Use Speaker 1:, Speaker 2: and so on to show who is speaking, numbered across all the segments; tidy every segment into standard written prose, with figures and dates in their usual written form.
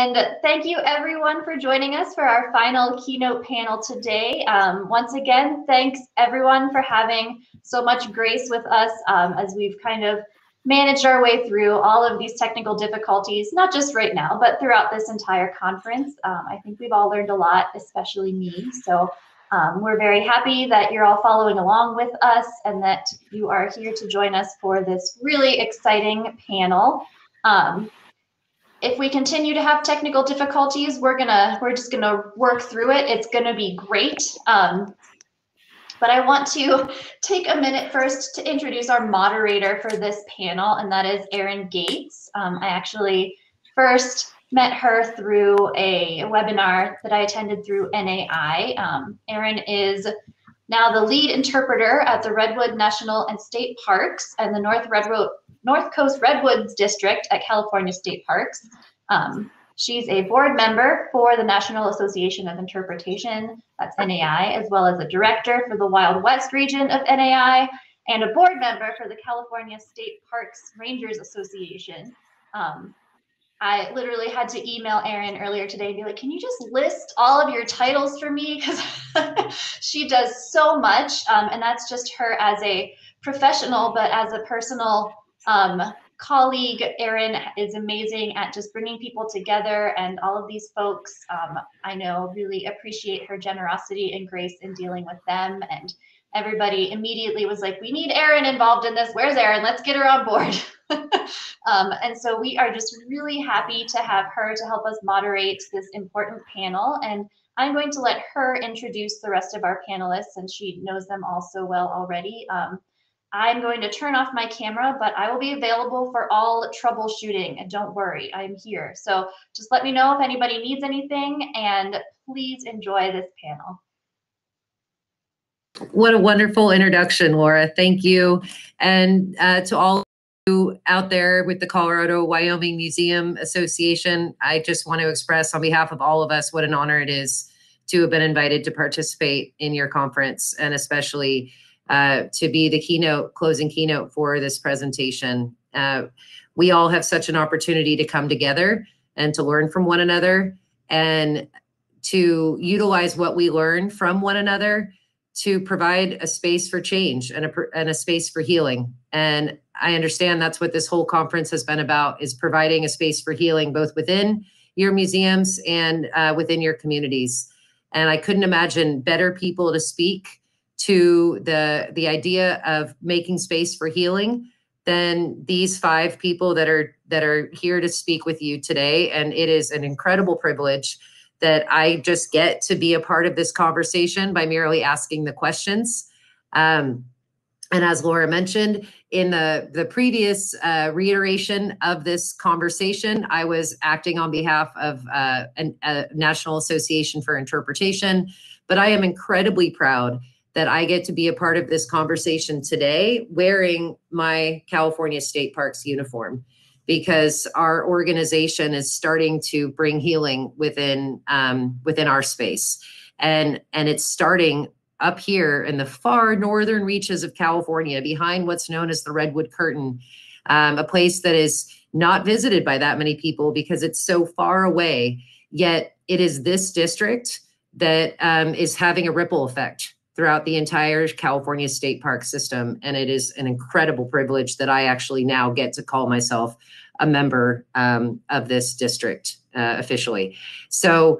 Speaker 1: And thank you everyone for joining us for our final keynote panel today. Once again, thanks everyone for having so much grace with us as we've kind of managed our way through all of these technical difficulties, not just right now, but throughout this entire conference. I think we've all learned a lot, especially me. So we're very happy that you're all following along with us and that you are here to join us for this really exciting panel. If we continue to have technical difficulties, we're just gonna work through it. It's gonna be great. But I want to take a minute first to introduce our moderator for this panel, and that is Erin Gates. I actually first met her through a webinar that I attended through NAI. Erin is now the lead interpreter at the Redwood National and State Parks and the North Coast Redwoods District at California State Parks. She's a board member for the National Association of Interpretation, that's NAI, as well as a director for the Wild West region of NAI, and a board member for the California State Parks Rangers Association. I literally had to email Erin earlier today and be like, can you just list all of your titles for me? Because she does so much, and that's just her as a professional, but as a personal colleague, Erin is amazing at just bringing people together, and all of these folks, I know, really appreciate her generosity and grace in dealing with them. And everybody immediately was like, we need Erin involved in this. Where's Erin? Let's get her on board. And so we are just really happy to have her to help us moderate this important panel. And I'm going to let her introduce the rest of our panelists, and she knows them all so well already. I'm going to turn off my camera, but I will be available for all troubleshooting, and don't worry, I'm here. So just let me know if anybody needs anything, and please enjoy this panel.
Speaker 2: What a wonderful introduction, Laura. Thank you. And to all of you out there with the Colorado-Wyoming Museum Association, I just want to express on behalf of all of us what an honor it is to have been invited to participate in your conference, and especially to be the closing keynote for this presentation. We all have such an opportunity to come together and to learn from one another, and to utilize what we learn from one another to provide a space for change and a space for healing. And I understand that's what this whole conference has been about, is providing a space for healing, both within your museums and within your communities. And I couldn't imagine better people to speak to the idea of making space for healing than these 5 people that are here to speak with you today. And it is an incredible privilege that I just get to be a part of this conversation by merely asking the questions. And as Laura mentioned, in the previous reiteration of this conversation, I was acting on behalf of a National Association for Interpretation, but I am incredibly proud that I get to be a part of this conversation today wearing my California State Parks uniform, because our organization is starting to bring healing within our space. And it's starting up here in the far northern reaches of California, behind what's known as the Redwood Curtain, a place that is not visited by that many people because it's so far away, yet it is this district that is having a ripple effect throughout the entire California State Park system. And it is an incredible privilege that I actually now get to call myself a member of this district officially. So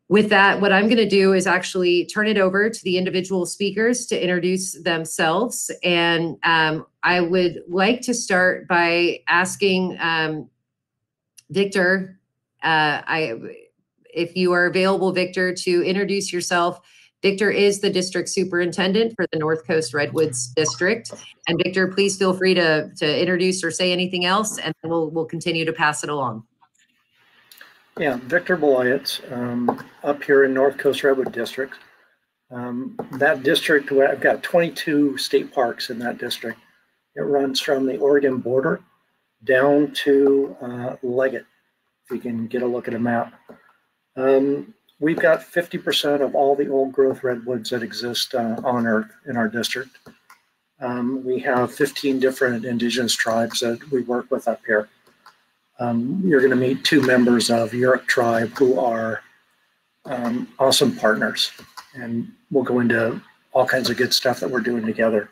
Speaker 2: with that, what I'm gonna do is actually turn it over to the individual speakers to introduce themselves. And I would like to start by asking Victor, if you are available, Victor, to introduce yourself. Victor is the district superintendent for the North Coast Redwoods District. And Victor, please feel free to introduce or say anything else, and then we'll continue to pass it along.
Speaker 3: Yeah, Victor Belayets, up here in North Coast Redwood District. That district, I've got 22 state parks in that district. It runs from the Oregon border down to Leggett, if you can get a look at a map. We've got 50% of all the old growth redwoods that exist on Earth in our district. We have 15 different indigenous tribes that we work with up here. You're going to meet two members of Yurok Tribe who are awesome partners, and we'll go into all kinds of good stuff that we're doing together.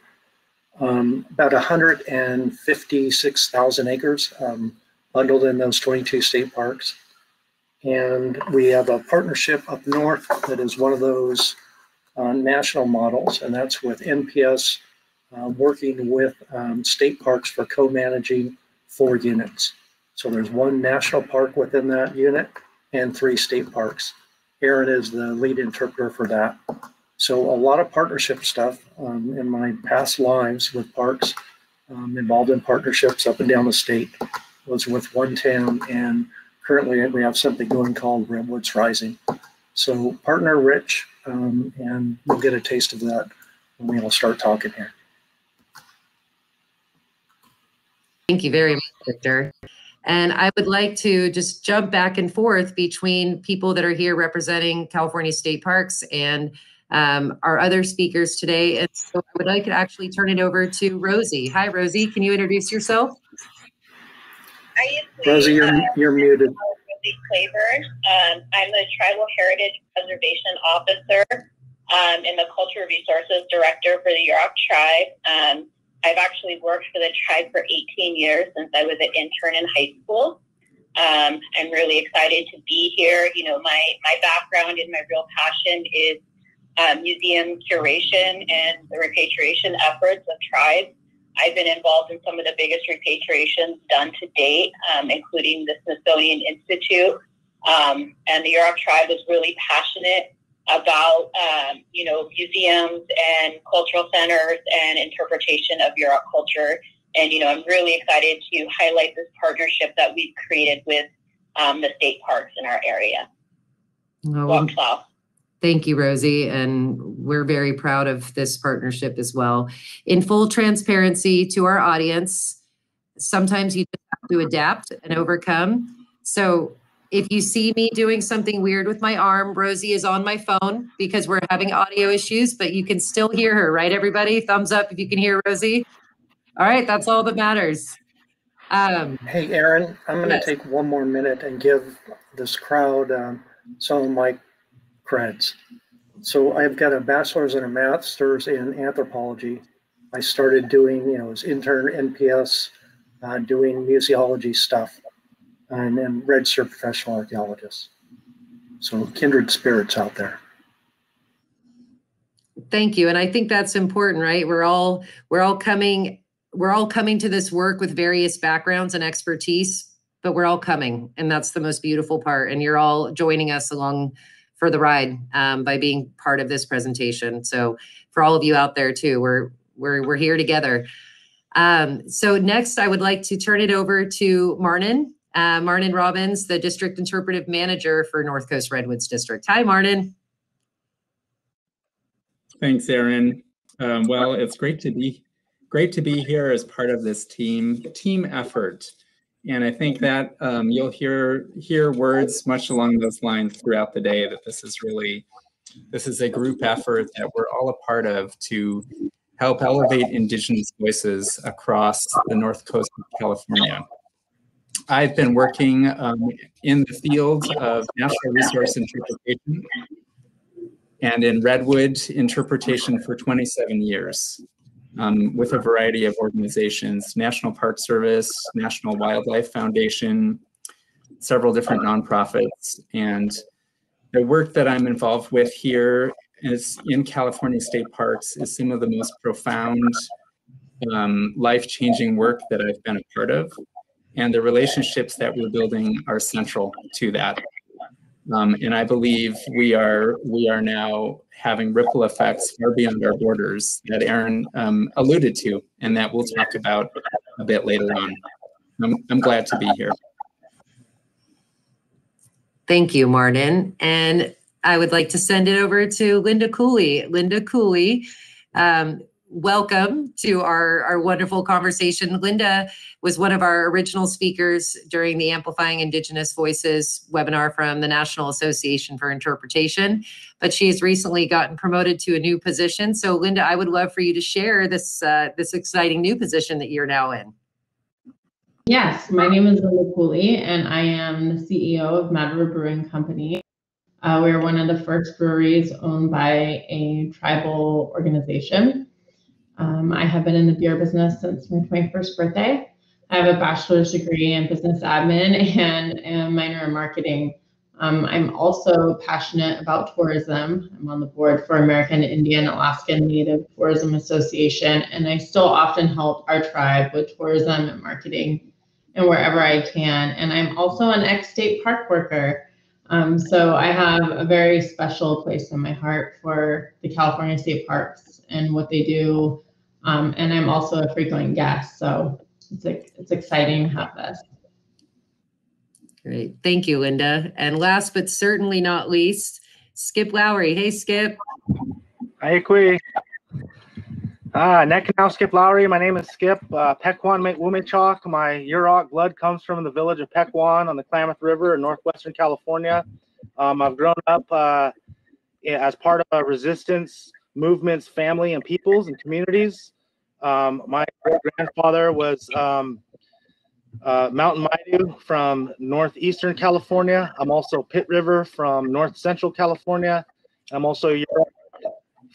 Speaker 3: About 156,000 acres bundled in those 22 state parks. And we have a partnership up north that is one of those national models, and that's with NPS working with state parks for co-managing 4 units. So there's 1 national park within that unit and 3 state parks. Erin is the lead interpreter for that. So a lot of partnership stuff in my past lives with parks, involved in partnerships up and down the state, was with one town, and currently we have something going called Redwoods Rising. So partner rich, and we'll get a taste of that when we all start talking here.
Speaker 2: Thank you very much, Victor. And I would like to just jump back and forth between people that are here representing California State Parks and our other speakers today. And so I would like to actually turn it over to Rosie. Hi, Rosie. Can you introduce yourself?
Speaker 3: Rosie, you're muted.
Speaker 4: Rosie Claiborne. I'm the Tribal Heritage Preservation Officer and the Cultural Resources Director for the Yurok Tribe. I've actually worked for the tribe for 18 years since I was an intern in high school. I'm really excited to be here. You know, my background and my real passion is museum curation and the repatriation efforts of tribes. I've been involved in some of the biggest repatriations done to date, including the Smithsonian Institute. And the Yurok Tribe is really passionate about, you know, museums and cultural centers and interpretation of Yurok culture. And, you know, I'm really excited to highlight this partnership that we've created with the state parks in our area.
Speaker 2: Oh, thank you, Rosie. And we're very proud of this partnership as well. In full transparency to our audience, sometimes you just have to adapt and overcome. So if you see me doing something weird with my arm, Rosie is on my phone because we're having audio issues, but you can still hear her, right, everybody? Thumbs up if you can hear Rosie. All right, that's all that matters.
Speaker 3: Hey, Erin, I'm going to take one more minute and give this crowd some of my creds. So I've got a bachelor's and a master's in anthropology. I started doing, you know, as intern NPS, doing museology stuff, and then registered professional archaeologist. So kindred spirits out there.
Speaker 2: Thank you. And I think that's important, right? We're all coming to this work with various backgrounds and expertise, but we're all coming, and that's the most beautiful part. And you're all joining us along for the ride by being part of this presentation. So for all of you out there too, we're here together. So next, I would like to turn it over to Marnin Robbins, the District Interpretive Manager for North Coast Redwoods District. Hi, Marnin.
Speaker 5: Thanks, Erin. Well, it's great to be here as part of this team effort. And I think that you'll hear words much along those lines throughout the day, that this is a group effort that we're all a part of to help elevate Indigenous voices across the North Coast of California. I've been working in the field of natural resource interpretation and in redwood interpretation for 27 years. With a variety of organizations, National Park Service, National Wildlife Foundation, several different nonprofits. And the work that I'm involved with here is in California State Parks is some of the most profound, life-changing work that I've been a part of. And the relationships that we're building are central to that. And I believe we are now having ripple effects far beyond our borders that Erin alluded to, and that we'll talk about a bit later on. I'm glad to be here.
Speaker 2: Thank you, Martin. And I would like to send it over to Linda Cooley. Linda Cooley, welcome to our wonderful conversation. Linda was one of our original speakers during the Amplifying Indigenous Voices webinar from the National Association for Interpretation, but she has recently gotten promoted to a new position. So Linda, I would love for you to share this exciting new position that you're now in.
Speaker 6: Yes, my name is Linda Cooley, and I am the CEO of Mad River Brewing Company. We are one of the first breweries owned by a tribal organization. I have been in the beer business since my 21st birthday. I have a bachelor's degree in business admin and a minor in marketing. I'm also passionate about tourism. I'm on the board for American Indian Alaskan Native Tourism Association, and I still often help our tribe with tourism and marketing and wherever I can. And I'm also an ex-state park worker. So I have a very special place in my heart for the California State Parks and what they do. And I'm also a frequent guest, so it's exciting to have this.
Speaker 2: Great. Thank you, Linda. And last but certainly not least, Skip Lowry. Hey, Skip.
Speaker 7: Hi, Kui. Nekanau Skip Lowry. My name is Skip. Pequan Wumechok. My Yurok blood comes from the village of Pequan on the Klamath River in northwestern California. I've grown up as part of a resistance movements, family, and peoples and communities. My great-grandfather was Mountain Maidu from northeastern California. I'm also Pit River from north central California. I'm also Yurok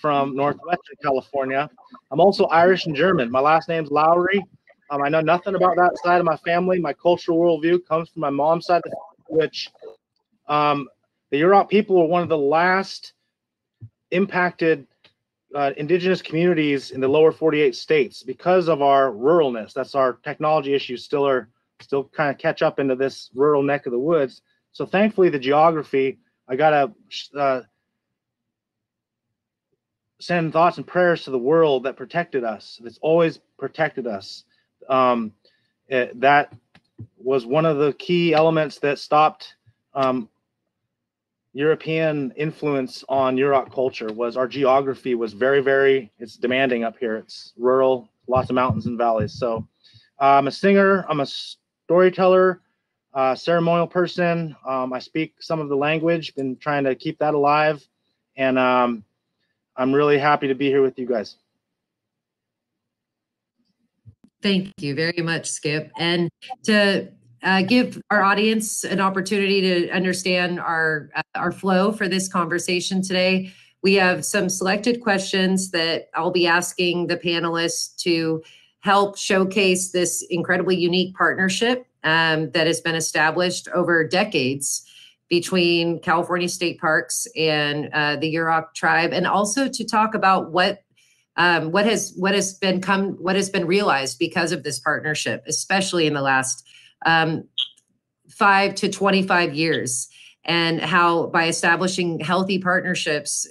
Speaker 7: from northwestern California. I'm also Irish and German. My last name's Lowry. I know nothing about that side of my family. My cultural worldview comes from my mom's side, which the Yurok people were one of the last impacted indigenous communities in the lower 48 states because of our ruralness. That's our technology issues still kind of catch up into this rural neck of the woods. So thankfully the geography, I got to send thoughts and prayers to the world that protected us. That's always protected us. That was one of the key elements that stopped European influence on Yurok culture. Was our geography was very, it's demanding up here. It's rural, lots of mountains and valleys. So I'm a singer, I'm a storyteller, ceremonial person. I speak some of the language, been trying to keep that alive. And I'm really happy to be here with you guys.
Speaker 2: Thank you very much, Skip. And to give our audience an opportunity to understand our flow for this conversation today, we have some selected questions that I'll be asking the panelists to help showcase this incredibly unique partnership that has been established over decades between California State Parks and the Yurok Tribe, and also to talk about what has been realized because of this partnership, especially in the last 5 to 25 years, and how by establishing healthy partnerships,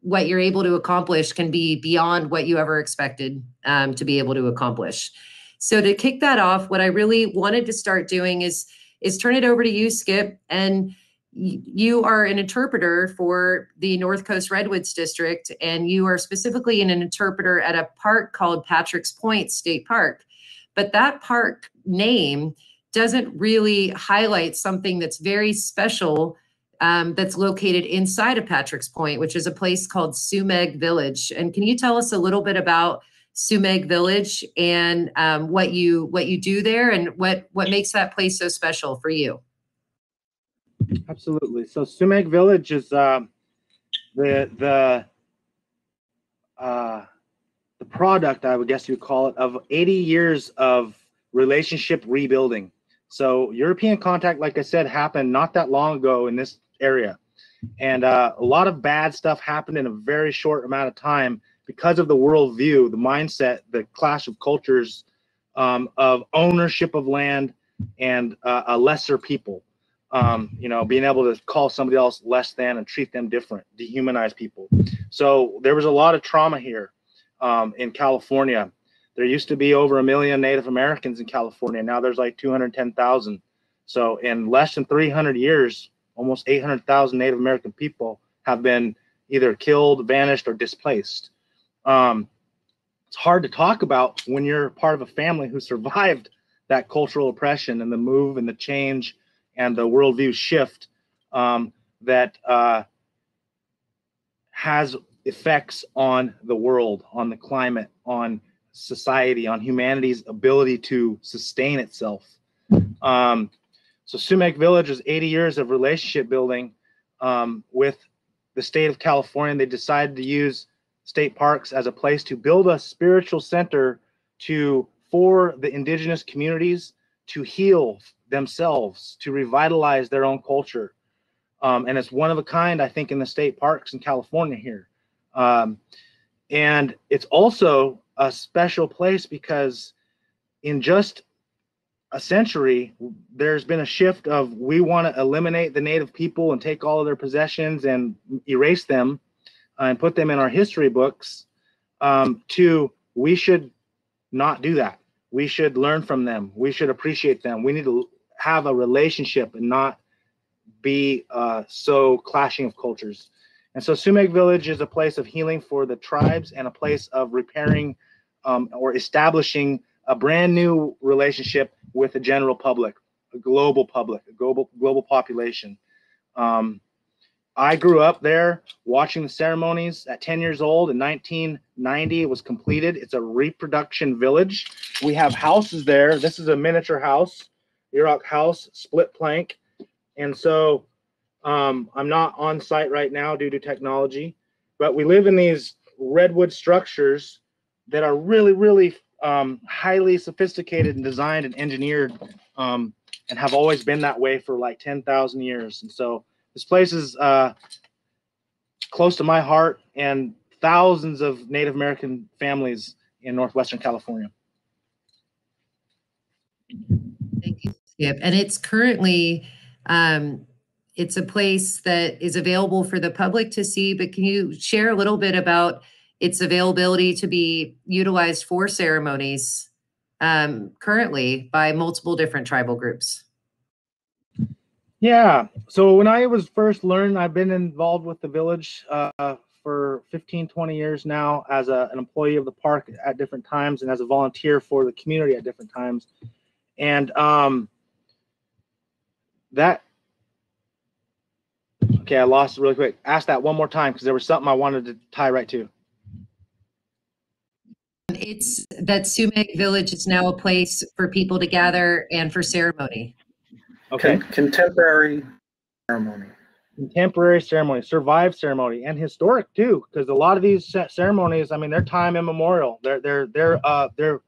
Speaker 2: what you're able to accomplish can be beyond what you ever expected to be able to accomplish. So to kick that off, what I really wanted to start doing is turn it over to you, Skip, and you are an interpreter for the North Coast Redwoods District, and you are specifically an interpreter at a park called Patrick's Point State Park. But that park name doesn't really highlight something that's very special that's located inside of Patrick's Point, which is a place called Sumeg Village. And can you tell us a little bit about Sumeg Village and what you do there and what makes that place so special for you?
Speaker 7: Absolutely. So Sumeg Village is the product, I would guess you'd call it, of 80 years of relationship rebuilding. So European contact, like I said, happened not that long ago in this area. And a lot of bad stuff happened in a very short amount of time because of the worldview, the mindset, the clash of cultures of ownership of land and a lesser people. You know, being able to call somebody else less than and treat them different, dehumanize people. So there was a lot of trauma here in California. There used to be over 1 million Native Americans in California. Now there's like 210,000. So in less than 300 years, almost 800,000 Native American people have been either killed, vanished, or displaced. It's hard to talk about when you're part of a family who survived that cultural oppression and the move and the change and the worldview shift that has effects on the world, on the climate, on society, on humanity's ability to sustain itself. So Sumeg Village is 80 years of relationship building with the state of California. They decided to use state parks as a place to build a spiritual center for the indigenous communities to heal themselves, to revitalize their own culture. And it's one of a kind, I think, in the state parks in California here. And it's also a special place because in just a century, there's been a shift of we want to eliminate the native people and take all of their possessions and erase them and put them in our history books, to we should not do that. We should learn from them. We should appreciate them. We need to have a relationship and not be so clashing of cultures. And so Sumeg Village is a place of healing for the tribes and a place of repairing or establishing a brand new relationship with the general public, a global population. I grew up there watching the ceremonies at 10 years old. In 1990, it was completed. It's a reproduction village. We have houses there. This is a miniature house, Yurok house, split plank. And so I'm not on site right now due to technology, but we live in these redwood structures that are really, really highly sophisticated and designed and engineered, and have always been that way for like 10,000 years. And so this place is close to my heart and thousands of Native American families in Northwestern California.
Speaker 2: Thank you, Skip. And it's currently, it's a place that is available for the public to see, but can you share a little bit about its availability to be utilized for ceremonies currently by multiple different tribal groups?
Speaker 7: Yeah, so when I was first learned, I've been involved with the village for 15, 20 years now as an employee of the park at different times and as a volunteer for the community at different times. And okay, I lost it really quick. Ask that one more time because there was something I wanted to tie right to.
Speaker 2: It's that Sumeg Village is now a place for people to gather and for ceremony.
Speaker 7: Okay.
Speaker 3: Contemporary ceremony.
Speaker 7: Contemporary ceremony, survived ceremony, and historic too, because a lot of these ceremonies, I mean, they're time immemorial. Yurok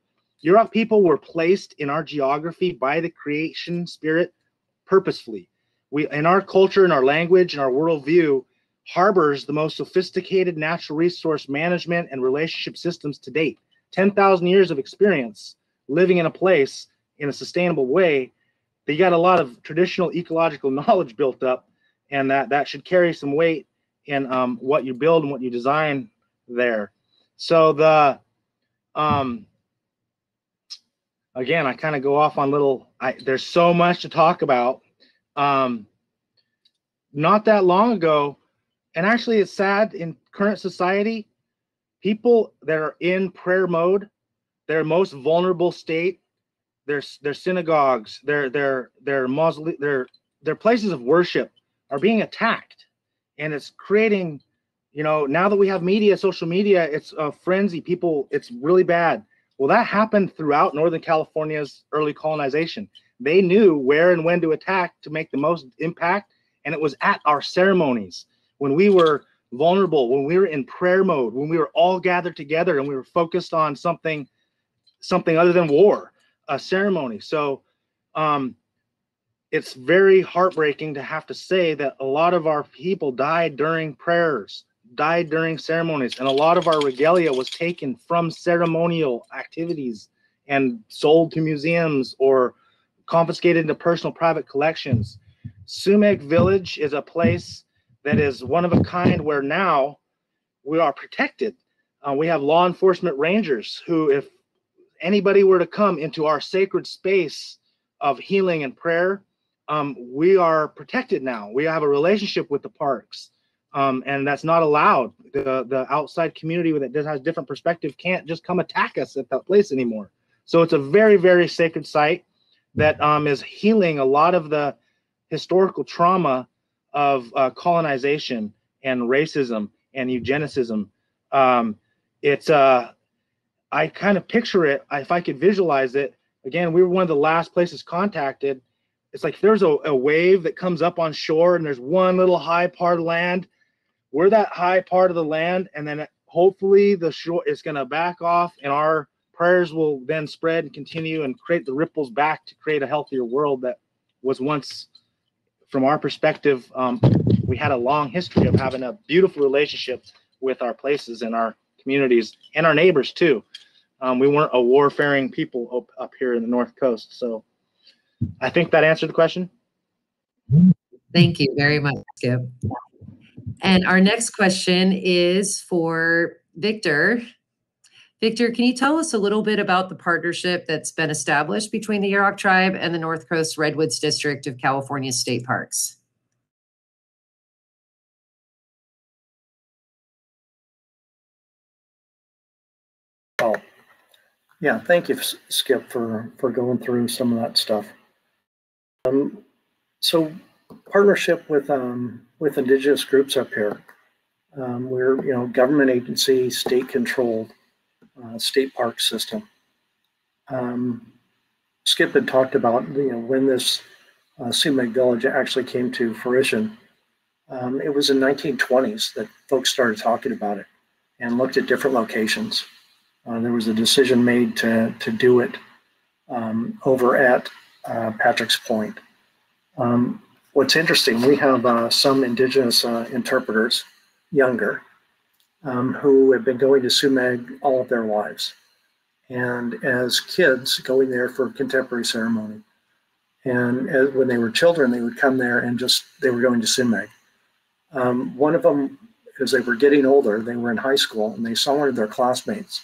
Speaker 7: people were placed in our geography by the creation spirit purposefully. We, in our culture, in our language, in our worldview, harbors the most sophisticated natural resource management and relationship systems to date. 10,000 years of experience living in a place in a sustainable way. They got a lot of traditional ecological knowledge built up, and that should carry some weight in what you build and what you design there. So the again, I kind of go off on little. There's so much to talk about. Not that long ago, and actually, it's sad in current society. People that are in prayer mode, their most vulnerable state, their synagogues, their mausoleum, their places of worship are being attacked, and it's creating, you know, now that we have media, social media, it's a frenzy. People, it's really bad. Well, that happened throughout Northern California's early colonization. They knew where and when to attack to make the most impact, and it was at our ceremonies when we were vulnerable, when we were in prayer mode, when we were all gathered together and we were focused on something other than war, a ceremony. So it's very heartbreaking to have to say that a lot of our people died during prayers, died during ceremonies, and a lot of our regalia was taken from ceremonial activities and sold to museums or confiscated into personal private collections. Sumeg Village is a place that is one of a kind where now we are protected. We have law enforcement rangers who, if anybody were to come into our sacred space of healing and prayer, we are protected now. We have a relationship with the parks, and that's not allowed. The outside community that has different perspective can't just come attack us at that place anymore. So it's a very, very sacred site that is healing a lot of the historical trauma of colonization and racism and eugenicism. It's I kind of picture it, if I could visualize it, again, we were one of the last places contacted. It's like there's a wave that comes up on shore and there's one little high part of land. We're that high part of the land, and then hopefully the shore is going to back off, and our prayers will then spread and continue and create the ripples back to create a healthier world that was once, from our perspective, we had a long history of having a beautiful relationship with our places and our communities and our neighbors too. We weren't a warfaring people up here in the North Coast. So I think that answered the question.
Speaker 2: Thank you very much, Skip. And our next question is for Victor. Victor, can you tell us a little bit about the partnership that's been established between the Yurok Tribe and the North Coast Redwoods District of California State Parks?
Speaker 3: Oh, yeah, thank you, Skip, for going through some of that stuff. So partnership with Indigenous groups up here. We're, government agency, state controlled, state park system. Skip had talked about, when this Sumeg Village actually came to fruition. It was in 1920s that folks started talking about it and looked at different locations. There was a decision made to do it over at Patrick's Point. What's interesting, we have some Indigenous interpreters, younger, who have been going to Sumeg all of their lives. And as kids, going there for contemporary ceremony. And when they were children, they would come there and they were going to Sumeg. One of them, as they were getting older, they were in high school, and they saw one of their classmates.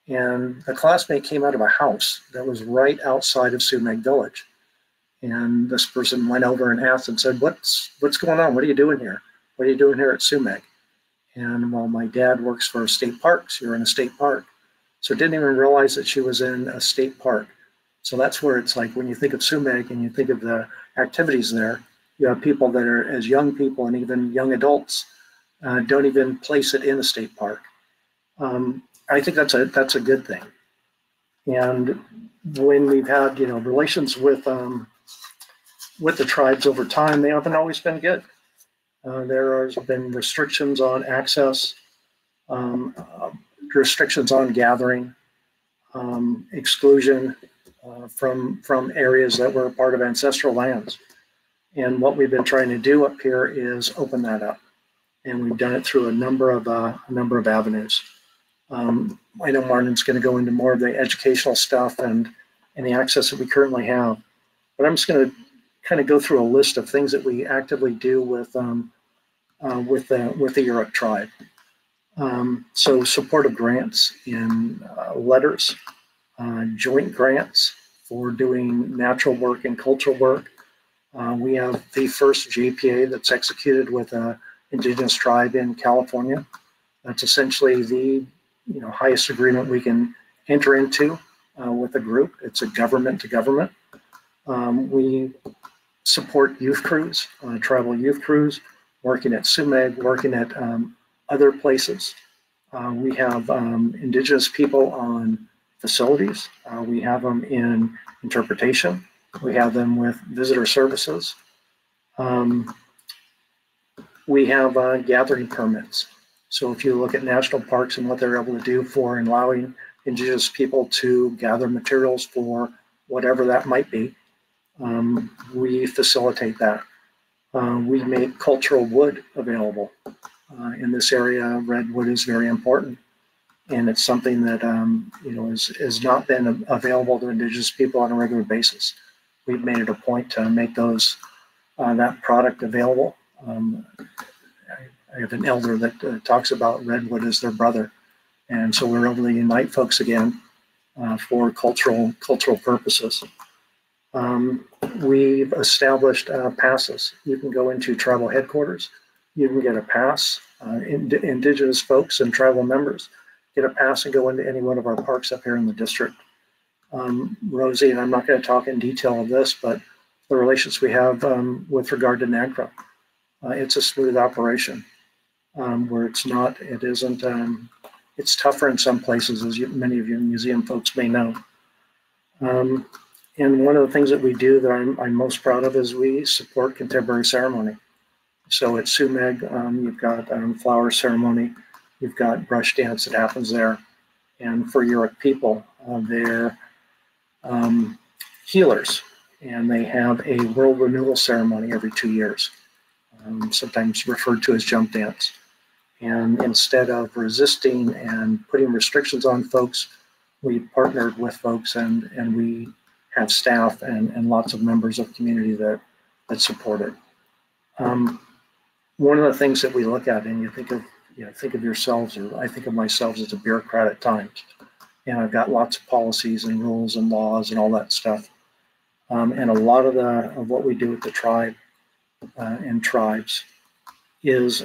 Speaker 3: And the classmate came out of a house that was right outside of Sumeg Village. And this person went over and asked and said, what's going on? What are you doing here? What are you doing here at Sumeg? And well, my dad works for state parks. You're in a state park. So didn't even realize that she was in a state park. So that's where it's like, when you think of Sumeg and you think of the activities there, you have people that are, as young people and even young adults, don't even place it in a state park. I think that's a good thing. And when we've had, relations with the tribes over time, they haven't always been good. There has been restrictions on access, restrictions on gathering, exclusion from areas that were part of ancestral lands. And what we've been trying to do up here is open that up, and we've done it through a number of avenues. I know Martin's going to go into more of the educational stuff and the access that we currently have, but I'm just going to kind of go through a list of things that we actively do with the Yurok Tribe. So supportive grants in letters, joint grants for doing natural work and cultural work. We have the first JPA that's executed with an Indigenous tribe in California. That's essentially the highest agreement we can enter into with a group. It's a government to government. We support youth crews, tribal youth crews, working at Sumeg, working at other places. We have Indigenous people on facilities. We have them in interpretation. We have them with visitor services. We have gathering permits. So if you look at national parks and what they're able to do for allowing Indigenous people to gather materials for whatever that might be, we facilitate that. We make cultural wood available. In this area, redwood is very important, and it's something that has not been available to Indigenous people on a regular basis. We've made it a point to make that product available. I have an elder that talks about redwood as their brother, and so we're able to unite folks again for cultural purposes. We've established passes. You can go into tribal headquarters. You can get a pass. Indigenous folks and tribal members get a pass and go into any one of our parks up here in the district. Rosie, and I'm not going to talk in detail of this, but the relations we have with regard to NAGPRA, it's a smooth operation where it isn't It's tougher in some places, as many of you museum folks may know. And one of the things that we do that I'm most proud of is we support contemporary ceremony. So at Sumeg, you've got flower ceremony, you've got brush dance that happens there. And for Yurok people, they're healers, and they have a world renewal ceremony every 2 years, sometimes referred to as jump dance. And instead of resisting and putting restrictions on folks, we partnered with folks, and we have staff and lots of members of community that support it. One of the things that we look at, and you think of yourselves, or I think of myself as a bureaucrat at times, and I've got lots of policies and rules and laws and all that stuff. And a lot of what we do with the tribe and tribes is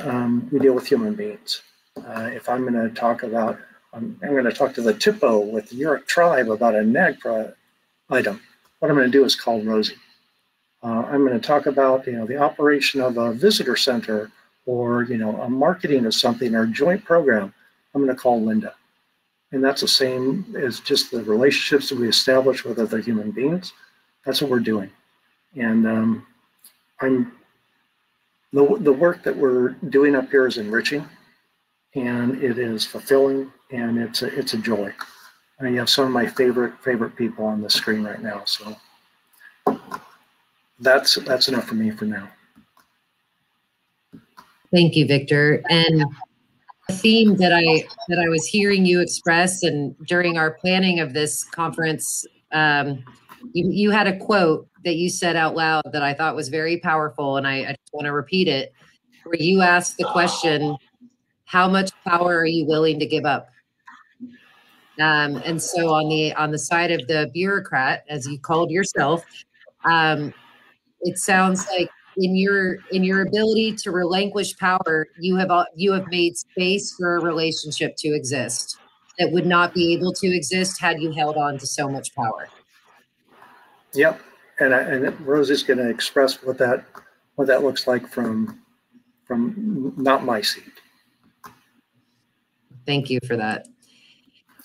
Speaker 3: we deal with human beings. If I'm going to talk about, I'm going to talk to the Tipo with the Yurok Tribe about a NAGPRA item, what I'm going to do is call Rosie. I'm going to talk about, the operation of a visitor center, or, a marketing of something, or a joint program. I'm going to call Linda. And that's the same as just the relationships that we establish with other human beings. That's what we're doing. And the work that we're doing up here is enriching, and it is fulfilling, and it's a joy. You have some of my favorite people on the screen right now. So that's enough for me for now. Thank you, Victor.
Speaker 2: And a theme that I was hearing you express, and during our planning of this conference, you had a quote that you said out loud that I thought was very powerful, and I just want to repeat it, where you asked the question, how much power are you willing to give up? And so on the side of the bureaucrat, as you called yourself, it sounds like in your ability to relinquish power, you have made space for a relationship to exist that would not be able to exist had you held on to so much power. Yep, and Rosie's going to express what that looks like from not my seat. Thank you for that.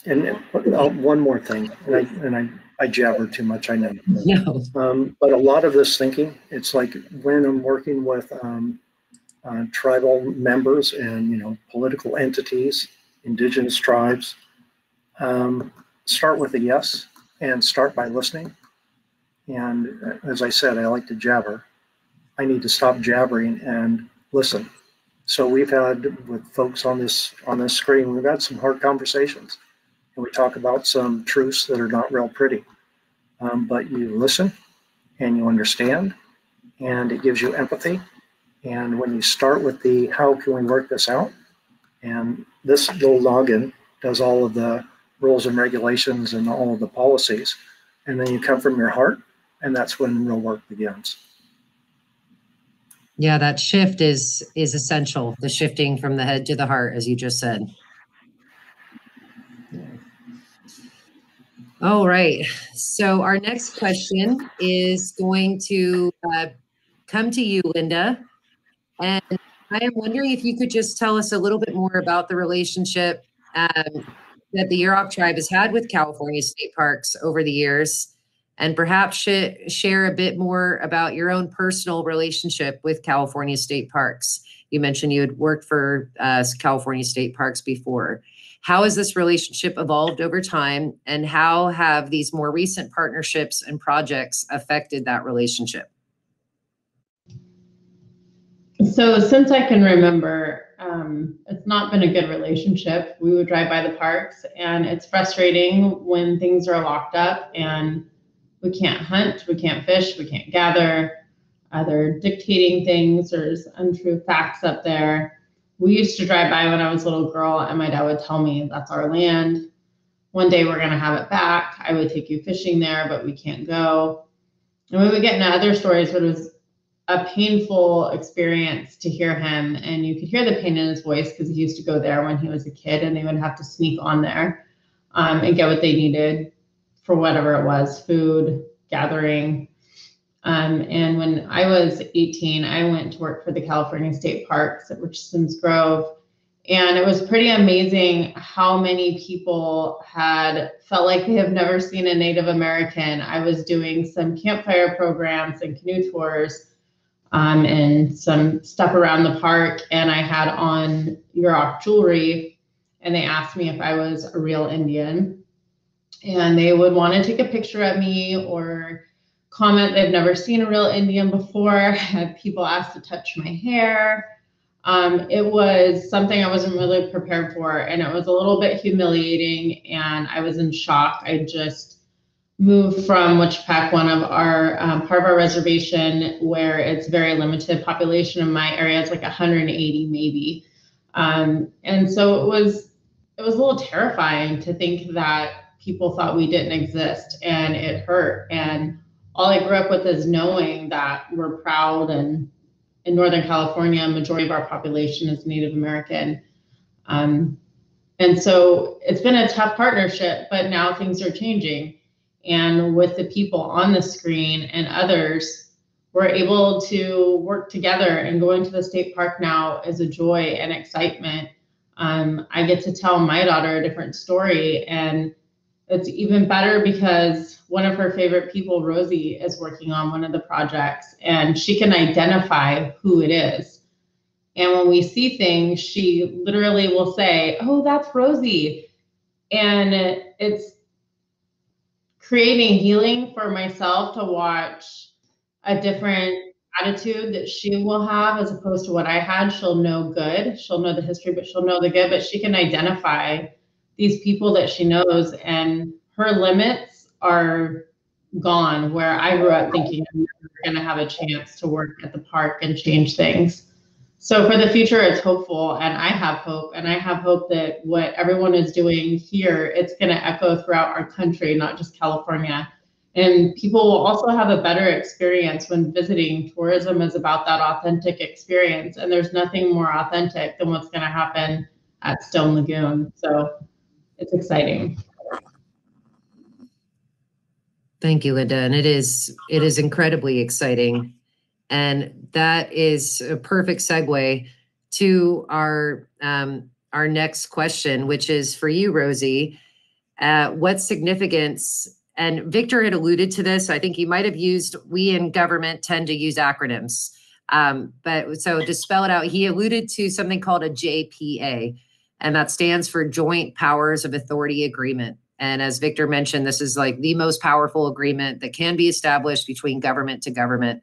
Speaker 2: And one more thing, and I jabber too much, I know. No. But a lot of this thinking, it's like when I'm working with tribal members and political entities, indigenous tribes, start with a yes and start by listening. And as I said, I like to jabber. I need to stop jabbering and listen. So we've had, with folks on this screen, we've had some hard conversations. And we talk about some truths that are not real pretty. But you listen and you understand, and it gives you empathy. And when you start with the how can we work this out, and this little login does all of the rules and regulations and all of the policies, and then you come from your heart, and that's when real work begins. Yeah, that shift is essential, the shifting from the head to the heart, as you just said. All right, so our next question is going to come to you, Linda. And I am wondering if you could just tell us a little bit more about the relationship that the Yurok Tribe has had with California State Parks over the years, and perhaps share a bit more about your own personal relationship with California State Parks. You mentioned you had worked for California State Parks before. How has this relationship evolved over time, and how have these more recent partnerships and projects affected that relationship?
Speaker 6: So since I can remember, it's not been a good relationship. We would drive by the parks, and it's frustrating when things are locked up and we can't hunt, we can't fish, we can't gather. They're dictating things, there's untrue facts up there. We used to drive by when I was a little girl, and my dad would tell me, that's our land. One day we're gonna have it back. I would take you fishing there, but we can't go. And we would get into other stories, but it was a painful experience to hear him, and you could hear the pain in his voice because he used to go there when he was a kid, and they would have to sneak on there and get what they needed for whatever it was, food, gathering. And when I was 18, I went to work for the California State Parks at Richardson's Grove, And it was pretty amazing how many people had felt like they have never seen a Native American. I was doing some campfire programs and canoe tours and some stuff around the park, and I had on Yurok jewelry, and they asked me if I was a real Indian. And they would want to take a picture of me or comment they've never seen a real Indian before. I had people ask to touch my hair. It was something I wasn't really prepared for, and it was a little bit humiliating, and I was in shock. I just moved from Wichipec, one of our part of our reservation, where it's very limited population. In my area, it's like 180 maybe, and so it was a little terrifying to think that people thought we didn't exist, and it hurt. And all I grew up with is knowing that we're proud, and in Northern California, a majority of our population is Native American. And so it's been a tough partnership, but now things are changing. And with the people on the screen and others, we're able to work together, and going to the state park now is a joy and excitement. I get to tell my daughter a different story, and it's even better because one of her favorite people, Rosie, is working on one of the projects, and she can identify who it is. And when we see things, she literally will say, "Oh, that's Rosie." And it's creating healing for myself to watch a different attitude that she will have as opposed to what I had. She'll know good. She'll know the history, but she'll know the good. But she can identify these people that she knows, and her limits are gone, where I grew up thinking I'm never going to have a chance to work at the park and change things. So for the future, it's hopeful, and I have hope, and I have hope that what everyone is doing here, it's going to echo throughout our country, not just California. And people will also have a better experience when visiting. Tourism is about that authentic experience, and there's nothing more authentic than what's going to happen at Stone Lagoon. So it's exciting.
Speaker 2: Thank you, Linda. And it is incredibly exciting. And that is a perfect segue to our next question, which is for you, Rosie. What significance, and Victor had alluded to this, I think he might have used, we in government tend to use acronyms. But so to spell it out, he alluded to something called a JPA, and that stands for Joint Powers of Authority Agreement. And as Victor mentioned, this is like the most powerful agreement that can be established between government to government.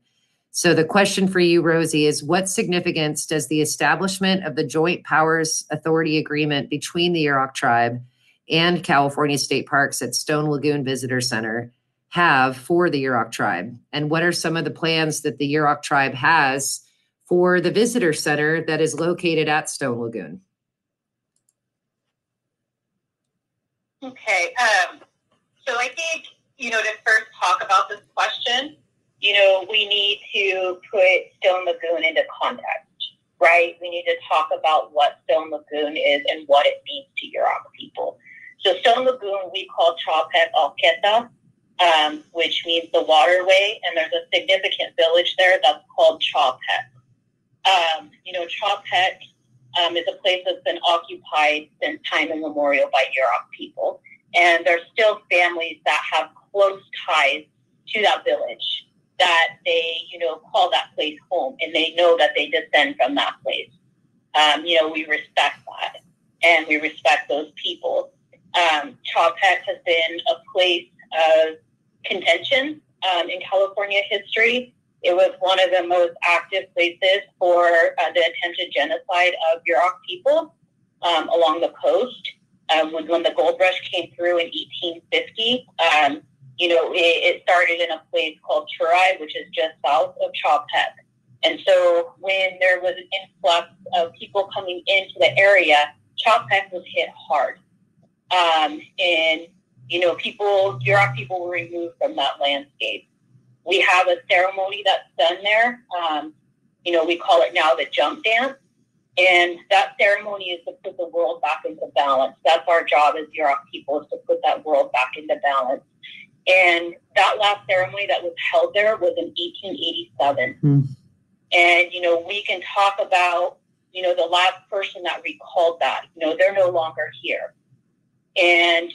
Speaker 2: So the question for you, Rosie, is what significance does the establishment of the Joint Powers Authority Agreement between the Yurok Tribe and California State Parks at Stone Lagoon Visitor Center have for the Yurok Tribe? And what are some of the plans that the Yurok Tribe has for the visitor center that is located at Stone Lagoon?
Speaker 4: Okay, so I think, to first talk about this question, we need to put Stone Lagoon into context, right? We need to talk about what Stone Lagoon is and what it means to Yurok people. So Stone Lagoon, we call Chapek Alketa, which means the waterway, and there's a significant village there that's called Chapek. Chapek is a place that's been occupied since time immemorial by Yurok people. And there's still families that have close ties to that village, that they, call that place home, and they know that they descend from that place. We respect that, and we respect those people. Chapek has been a place of contention in California history. It was one of the most active places for the attempted genocide of Yurok people along the coast. When the gold rush came through in 1850, it started in a place called Turai, which is just south of Chapek. And so when there was an influx of people coming into the area, Chapek was hit hard. Yurok people were removed from that landscape. We have a ceremony that's done there. We call it now the jump dance. And that ceremony is to put the world back into balance. That's our job as Yurok people, is to put that world back into balance. And that last ceremony that was held there was in 1887. And, we can talk about the last person that recalled that, they're no longer here. And,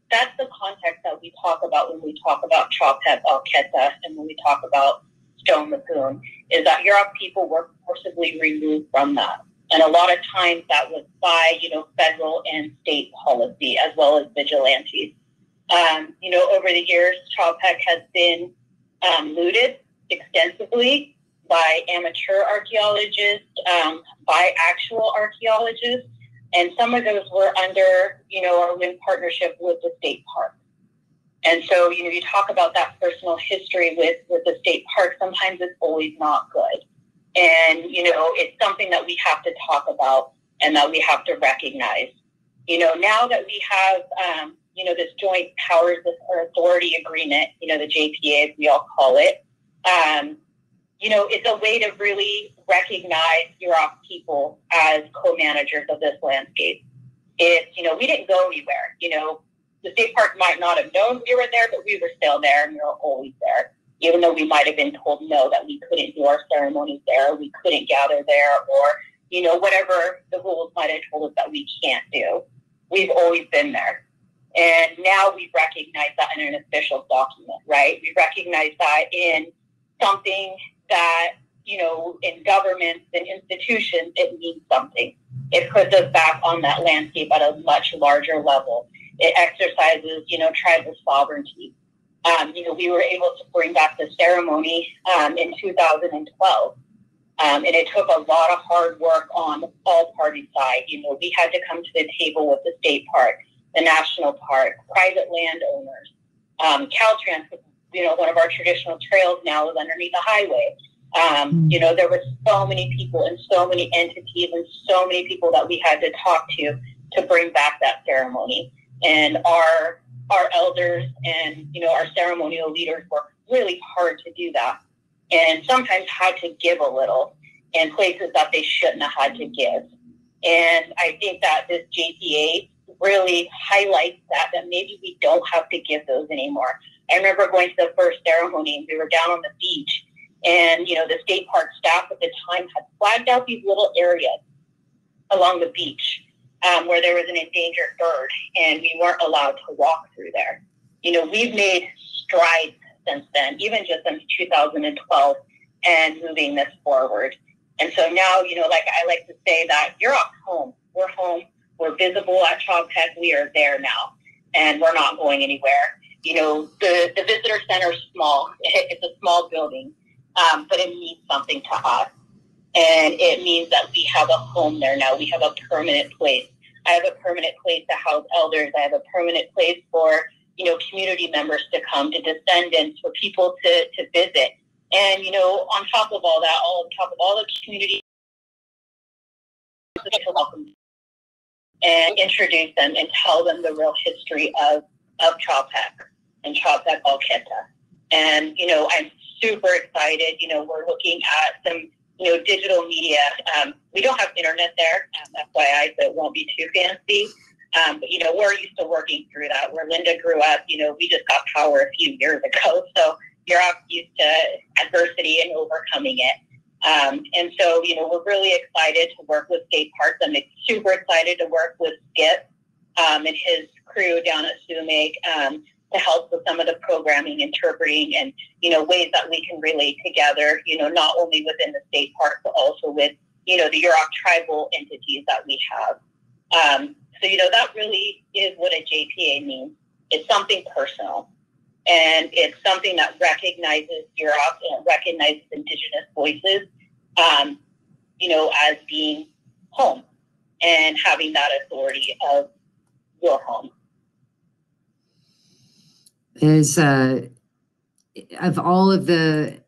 Speaker 4: that's the context that we talk about when we talk about Chapek Alketa and when we talk about Stone Lagoon, is that Yurok people were forcibly removed from that. And a lot of times that was by, federal and state policy, as well as vigilantes. Over the years, Chapek has been looted extensively by amateur archaeologists, by actual archaeologists, and some of those were under, or in partnership with the state park. And so, you talk about that personal history with the state park, sometimes it's always not good. And, it's something that we have to talk about and that we have to recognize. Now that we have, this joint powers or authority agreement, the JPA, as we all call it, it's a way to really recognize Yurok people as co-managers of this landscape. It's, we didn't go anywhere. The state park might not have known we were there, but we were still there and we were always there. Even though we might have been told no, that we couldn't do our ceremonies there, we couldn't gather there, or, whatever the rules might have told us that we can't do. We've always been there. And now we recognize that in an official document, right? We recognize that in something that, in governments and institutions, it means something. It puts us back on that landscape at a much larger level. It exercises, tribal sovereignty. We were able to bring back the ceremony in 2012. And it took a lot of hard work on all parties' side. We had to come to the table with the state park, the national park, private landowners, Caltrans, one of our traditional trails now is underneath the highway. There were so many people and so many entities and so many people that we had to talk to bring back that ceremony. And our elders and, our ceremonial leaders worked really hard to do that. And sometimes had to give a little in places that they shouldn't have had to give. And I think that this JPA really highlights that maybe we don't have to give those anymore. I remember going to the first ceremony, we were down on the beach, and, the state park staff at the time had flagged out these little areas along the beach where there was an endangered bird, and we weren't allowed to walk through there. We've made strides since then, even just since 2012, and moving this forward. And so now, I like to say that Yurok's home. We're home. We're visible at Chapek. We are there now, and we're not going anywhere. The visitor center is small. It's a small building, but it means something to us. And it means that we have a home there now. We have a permanent place. I have a permanent place to house elders. I have a permanent place for, community members to come, to descendants, for people to visit. And, on top of all that, on top of all the community, to welcome and introduce them and tell them the real history of Chapek and Chapek Alketa. And, I'm super excited. We're looking at some, digital media. We don't have internet there, FYI, so it won't be too fancy. But, we're used to working through that. Where Linda grew up, we just got power a few years ago. So you're used to adversity and overcoming it. And so, we're really excited to work with state parks. I'm super excited to work with Skip and his crew down at Sumeg to help with some of the programming, interpreting, and, ways that we can relate together, not only within the state park, but also with, the Yurok tribal entities that we have. So, that really is what a JPA means. It's something personal. And it's something that recognizes Yurok and recognizes Indigenous voices, as being home and having that authority of your home.
Speaker 2: Is of all of the,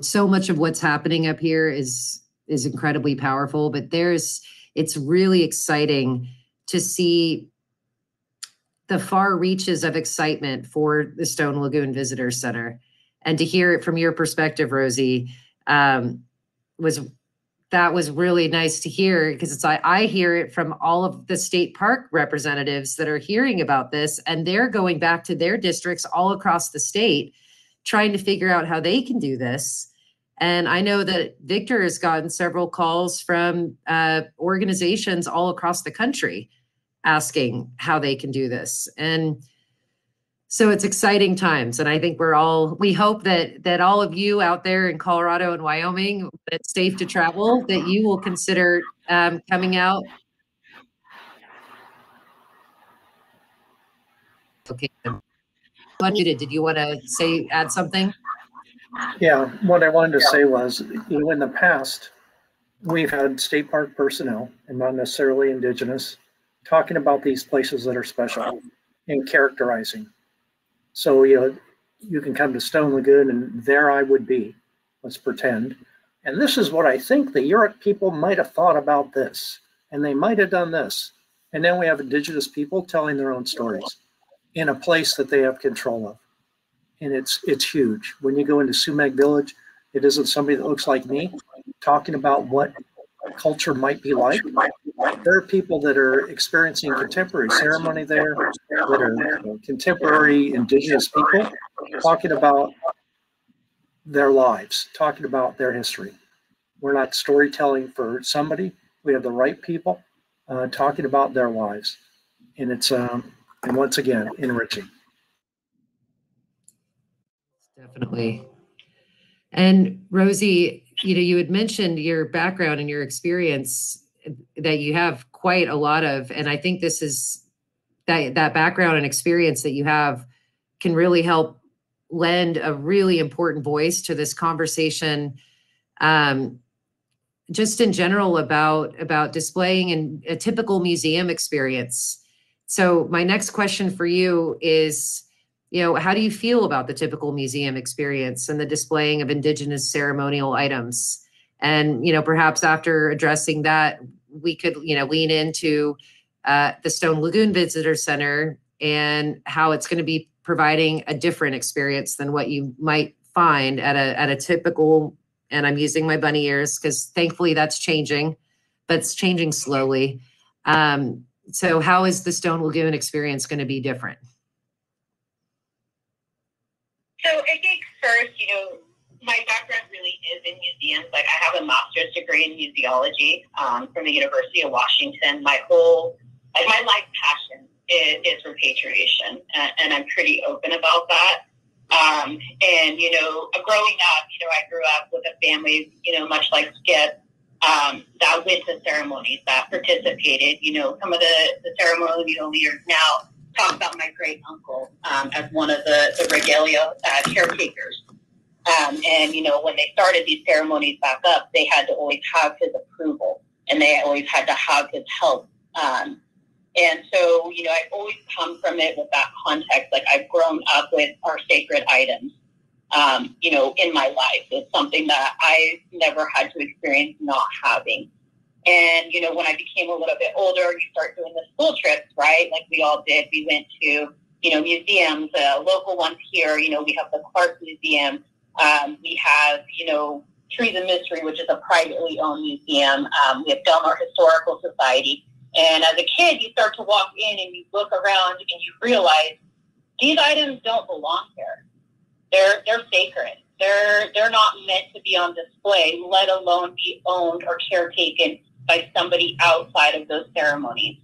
Speaker 2: so much of what's happening up here is incredibly powerful, but it's really exciting to see the far reaches of excitement for the Stone Lagoon Visitor Center, and to hear it from your perspective, Rosie, was really nice to hear, because I hear it from all of the state park representatives that are hearing about this, and they're going back to their districts all across the state, trying to figure out how they can do this. And I know that Victor has gotten several calls from organizations all across the country asking how they can do this. And so it's exciting times. And I think we hope that all of you out there in Colorado and Wyoming, when it's safe to travel, that you will consider coming out. Okay. Did you want to add something?
Speaker 3: Yeah, what I wanted to say was, in the past, we've had state park personnel, and not necessarily Indigenous, talking about these places that are special and characterizing. So, you can come to Stone Lagoon and there I would be, let's pretend. And this is what I think the Yurok people might have thought about this, and they might have done this. And then we have Indigenous people telling their own stories in a place that they have control of. And it's huge. When you go into Sumeg Village, it isn't somebody that looks like me talking about what culture might be like. There are people that are experiencing contemporary ceremony there, that are contemporary Indigenous people talking about their lives, talking about their history. We're not storytelling for somebody. We have the right people talking about their lives. And it's, and once again, enriching.
Speaker 2: Definitely. And Rosie, you had mentioned your background and your experience that you have quite a lot of, and I think this is that background and experience that you have can really help lend a really important voice to this conversation, just in general about displaying a typical museum experience. So my next question for you is, how do you feel about the typical museum experience and the displaying of Indigenous ceremonial items? And, perhaps after addressing that, we could, lean into the Stone Lagoon Visitor Center and how it's going to be providing a different experience than what you might find at a typical, and I'm using my bunny ears because thankfully that's changing, but it's changing slowly. So how is the Stone Lagoon experience going to be different?
Speaker 4: So I think first, my background really is in museums. Like I have a master's degree in museology from the University of Washington. My life passion is repatriation, and I'm pretty open about that. And, growing up, I grew up with a family, much like Skip, that went to ceremonies, that participated. Some of the ceremonial leaders now talk about my great uncle as one of the regalia caretakers. And, when they started these ceremonies back up, they had to always have his approval and they always had to have his help. And so, I've always come from it with that context. Like I've grown up with our sacred items, in my life. It's something that I never had to experience not having. And, when I became a little bit older, you start doing the school trips, right? Like we all did. We went to, museums, local ones here. We have the Clark Museum. We have, Trees of Mystery, which is a privately owned museum. We have Delmar Historical Society. And as a kid, you start to walk in and you look around and you realize these items don't belong here. They're sacred. They're not meant to be on display, let alone be owned or caretaken by somebody outside of those ceremonies.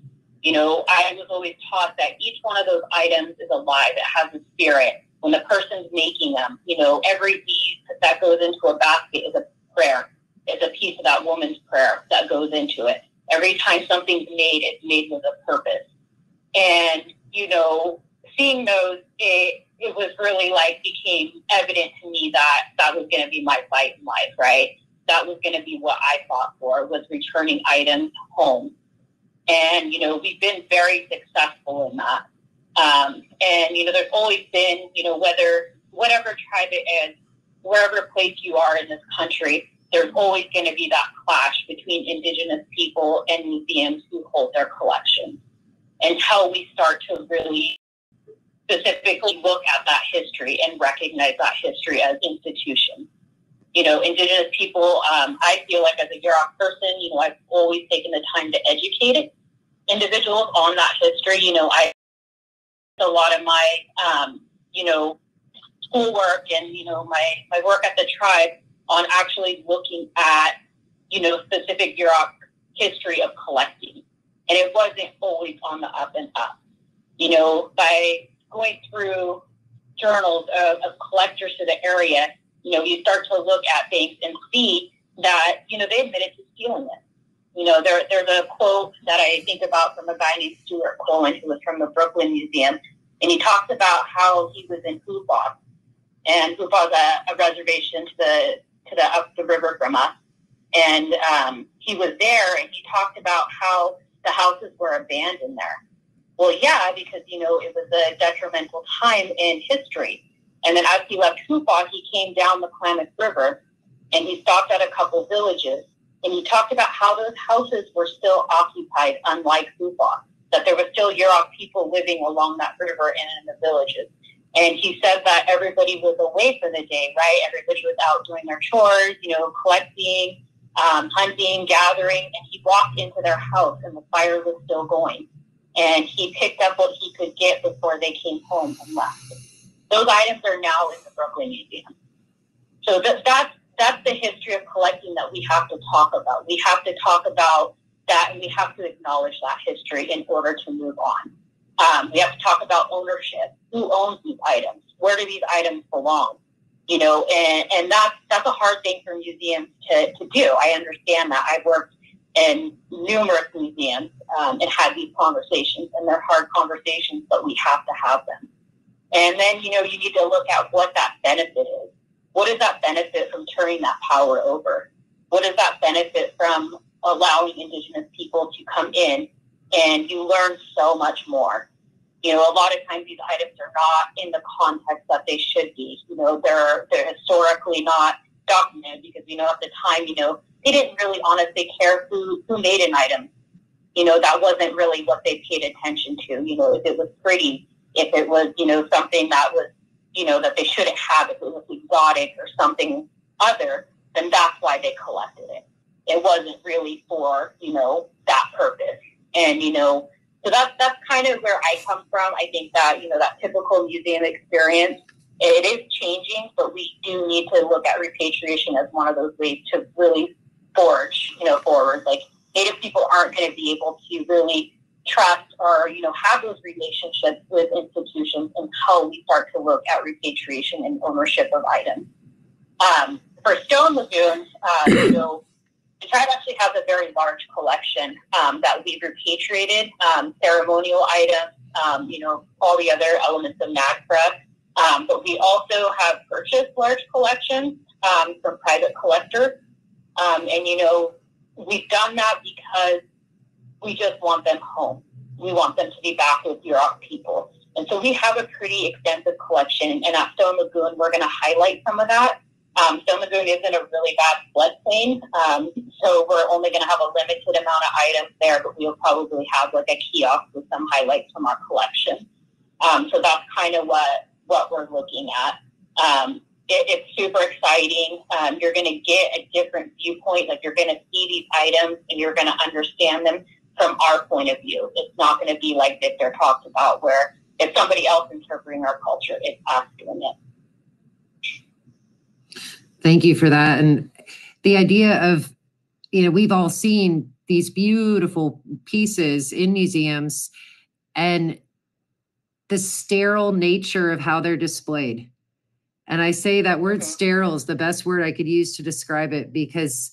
Speaker 4: I was always taught that each one of those items is alive. It has a spirit. When the person's making them, every bead that goes into a basket is a prayer. It's a piece of that woman's prayer that goes into it. Every time something's made, it's made with a purpose. And, seeing those, it was really became evident to me that was going to be my fight in life, right? That was going to be what I fought for, was returning items home. And, we've been very successful in that. And, there's always been, whatever tribe it is, wherever place you are in this country, there's always going to be that clash between Indigenous people and museums who hold their collections, until we start to really specifically look at that history and recognize that history as institutions. Indigenous people, I feel like as a Yurok person, I've always taken the time to educate individuals on that history. I a lot of my, schoolwork and, my work at the tribe, on actually looking at, specific Yurok history of collecting. And it wasn't always on the up and up. By going through journals of collectors to the area, you start to look at things and see that, they admitted to stealing it. There's a quote that I think about from a guy named Steward who was from the Brooklyn Museum. And he talks about how he was in Hoopaw. And Hoopaw is a reservation to the up the river from us. And he was there, and he talked about how the houses were abandoned there. Well, yeah, because, it was a detrimental time in history. And then as he left Hoopaw, he came down the Klamath River, and he stopped at a couple villages. And he talked about how those houses were still occupied, unlike Hoopaw, that there were still Yurok people living along that river and in the villages. And he said that everybody was away for the day, right? Everybody was out doing their chores, collecting, hunting, gathering. And he walked into their house, and the fire was still going. And he picked up what he could get before they came home and left. Those items are now in the Brooklyn Museum. So that's the history of collecting that we have to talk about. We have to talk about that, and we have to acknowledge that history in order to move on. We have to talk about ownership. Who owns these items? Where do these items belong? And that's a hard thing for museums to do. I understand that. I've worked in numerous museums and had these conversations, and they're hard conversations, but we have to have them. And then, you need to look at what that benefit is. What is that benefit from turning that power over? What is that benefit from allowing Indigenous people to come in, and you learn so much more? A lot of times these items are not in the context that they should be. They're historically not documented because, at the time, they didn't really honestly care who made an item. That wasn't really what they paid attention to. If it was pretty, if it was, something that was, that they shouldn't have, if it was exotic or something other, then that's why they collected it. It wasn't really for, that purpose. And, so that's kind of where I come from. I think that, that typical museum experience, it is changing, but we do need to look at repatriation as one of those ways to really forge, forward. Like, Native people aren't going to be able to really trust or, have those relationships with institutions until we start to look at repatriation and ownership of items. For Stone Lagoon, the tribe actually has a very large collection that we've repatriated, ceremonial items, all the other elements of NAGPRA. But we also have purchased large collections from private collectors. And, we've done that because we just want them home. We want them to be back with Yurok people. And so we have a pretty extensive collection. And at Stone Lagoon, we're going to highlight some of that. Stone Lagoon is in a really bad floodplain, so we're only going to have a limited amount of items there, but we'll probably have like a kiosk with some highlights from our collection. So that's kind of what we're looking at. It's super exciting. You're going to get a different viewpoint. Like, you're going to see these items and you're going to understand them from our point of view. It's not going to be like Victor talked about, where it's somebody else interpreting our culture. It's us doing it.
Speaker 2: Thank you for that. And the idea of, we've all seen these beautiful pieces in museums, and the sterile nature of how they're displayed. And I say that word sterile is the best word I could use to describe it, because,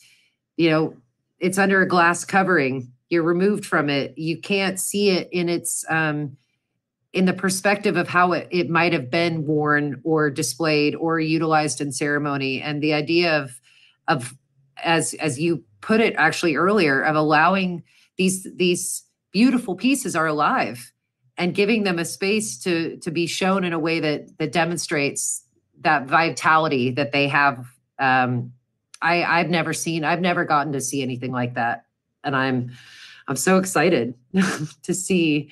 Speaker 2: it's under a glass covering. You're removed from it. You can't see it in its, in the perspective of how it might have been worn or displayed or utilized in ceremony. And the idea of as you put it actually earlier, of allowing these beautiful pieces are alive and giving them a space to be shown in a way that demonstrates that vitality that they have. I've never gotten to see anything like that. And I'm so excited to see.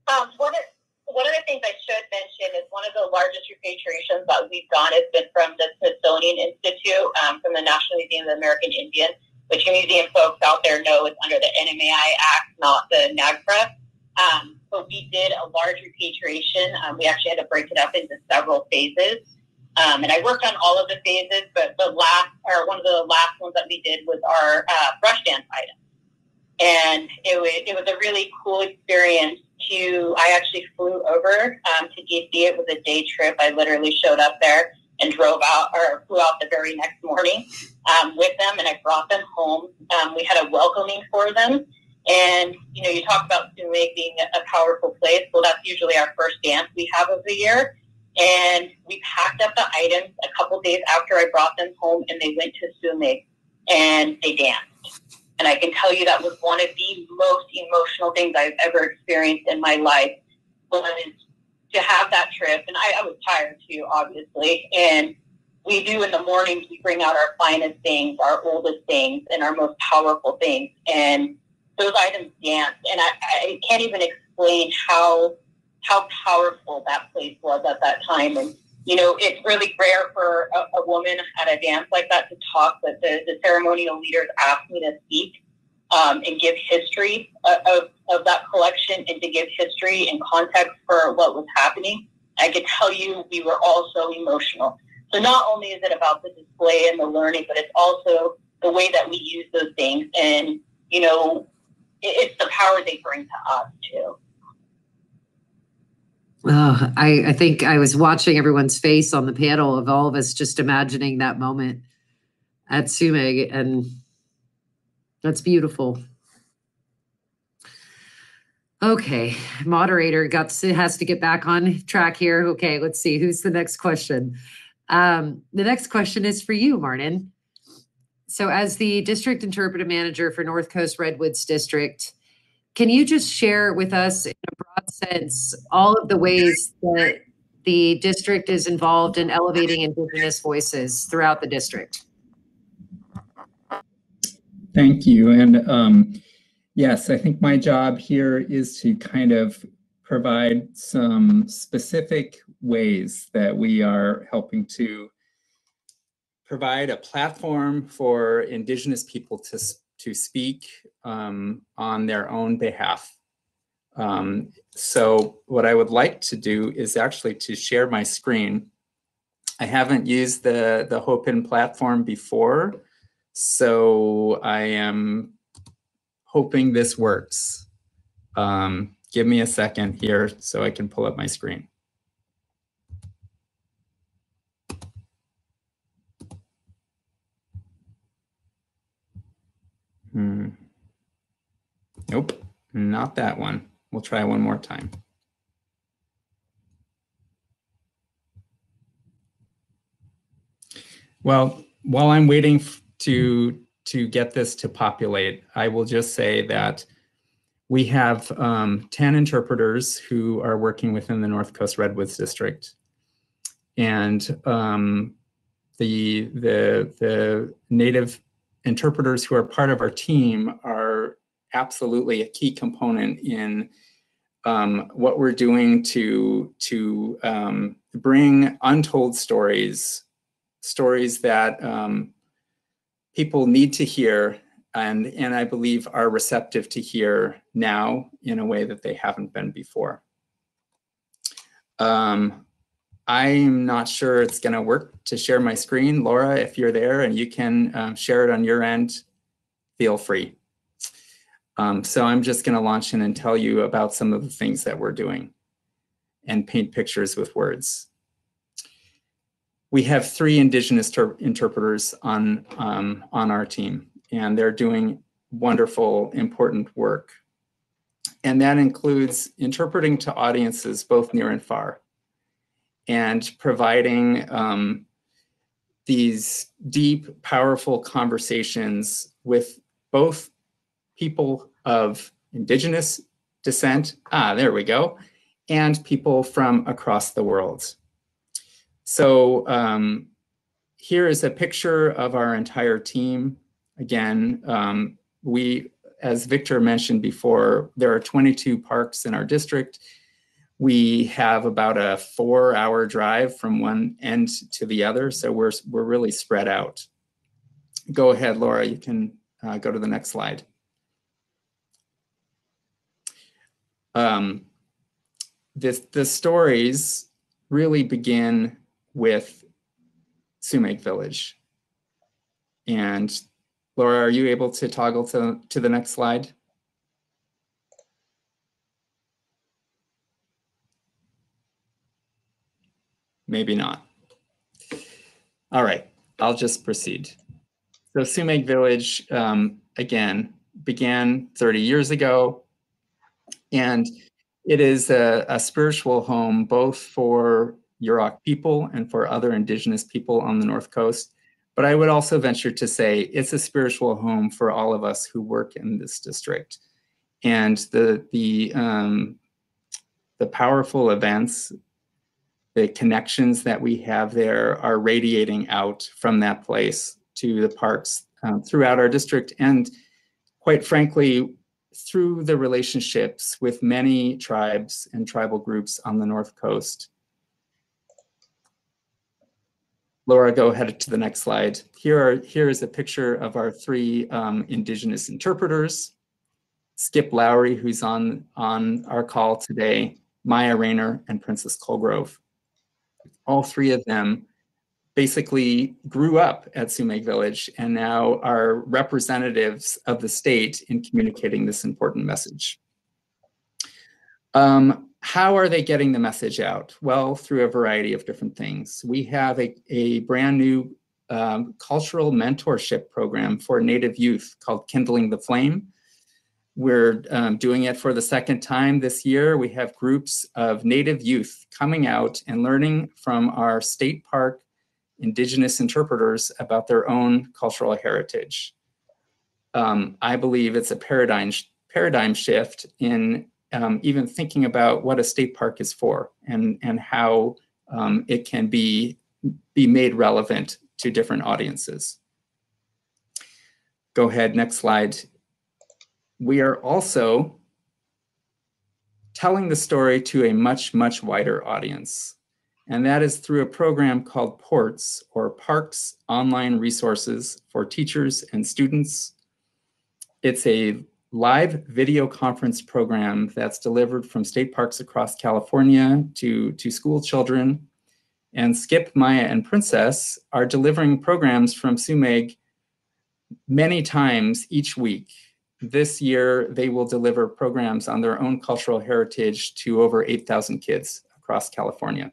Speaker 4: One of the things I should mention is one of the largest repatriations that we've done has been from the Smithsonian Institute, from the National Museum of the American Indian, which museum folks out there know is under the NMAI Act, not the NAGPRA. But we did a large repatriation. We actually had to break it up into several phases. And I worked on all of the phases, but one of the last ones that we did was our brush dance item. And it was a really cool experience. I actually flew over to DC. It was a day trip. I literally showed up there and flew out the very next morning with them, and I brought them home. We had a welcoming for them. And, you talk about Sumeg being a powerful place. Well, that's usually our first dance we have of the year. And we packed up the items a couple days after I brought them home, and they went to Sumeg and they danced. And I can tell you that was one of the most emotional things I've ever experienced in my life, was to have that trip. And I was tired too, obviously. And we do in the mornings, we bring out our finest things, our oldest things, and our most powerful things. And those items danced. And I can't even explain how powerful that place was at that time. And, it's really rare for a woman at a dance like that to talk, but the ceremonial leaders asked me to speak and give history of that collection, and to give history and context for what was happening. I could tell you we were all so emotional. So not only is it about the display and the learning, but it's also the way that we use those things. And, it's the power they bring to us too.
Speaker 2: Oh, I think I was watching everyone's face on the panel of all of us just imagining that moment at Sumeg, and that's beautiful. Okay, moderator has to get back on track here. Okay, let's see, who's the next question? The next question is for you, Martin. So as the district interpretive manager for North Coast Redwoods District, can you just share with us in a broad sense all of the ways that the district is involved in elevating Indigenous voices throughout the district?
Speaker 5: Thank you. And yes, I think my job here is to kind of provide some specific ways that we are helping to provide a platform for Indigenous people to speak on their own behalf. So what I would like to do is actually to share my screen. I haven't used the Hopin platform before, so I am hoping this works. Give me a second here so I can pull up my screen. Nope, not that one. We'll try one more time. Well, while I'm waiting to get this to populate, I will just say that we have 10 interpreters who are working within the North Coast Redwoods District. And the Native interpreters who are part of our team are absolutely a key component in what we're doing to bring untold stories that people need to hear, and I believe are receptive to hear now in a way that they haven't been before. I'm not sure it's going to work to share my screen. Laura, if you're there and you can share it on your end, feel free. So I'm just going to launch in and tell you about some of the things that we're doing and paint pictures with words. We have 3 Indigenous interpreters on our team, and they're doing wonderful, important work. And that includes interpreting to audiences both near and far, and providing these deep, powerful conversations with both people of Indigenous descent, there we go, and people from across the world. So here is a picture of our entire team. Again, as Victor mentioned before, there are 22 parks in our district. We have about a 4-hour drive from one end to the other, so we're really spread out. Go ahead, Laura, you can go to the next slide. The stories really begin with Sumeg Village. And Laura, are you able to toggle to the next slide? Maybe not. All right, I'll just proceed. So Sumeg Village, again, began 30 years ago, and it is a spiritual home both for Yurok people and for other Indigenous people on the North Coast. But I would also venture to say it's a spiritual home for all of us who work in this district. And the powerful events, the connections that we have there are radiating out from that place to the parks throughout our district, and quite frankly, through the relationships with many tribes and tribal groups on the North Coast. Laura, go ahead to the next slide. Here is a picture of our 3 Indigenous interpreters. Skip Lowry, who's on our call today, Maya Rayner, and Princess Colgrove. All 3 of them basically grew up at Sumeg Village and now are representatives of the state in communicating this important message. How are they getting the message out? Well, through a variety of different things. We have a brand new cultural mentorship program for Native youth called Kindling the Flame. We're doing it for the 2nd time this year. We have groups of Native youth coming out and learning from our state park Indigenous interpreters about their own cultural heritage. I believe it's a paradigm shift in even thinking about what a state park is for and how it can be made relevant to different audiences. Go ahead, next slide. We are also telling the story to a much, much wider audience. And that is through a program called PORTS, or Parks Online Resources for Teachers and Students. It's a live video conference program that's delivered from state parks across California to school children. And Skip, Maya, and Princess are delivering programs from Sumeg many times each week. This year, they will deliver programs on their own cultural heritage to over 8,000 kids across California.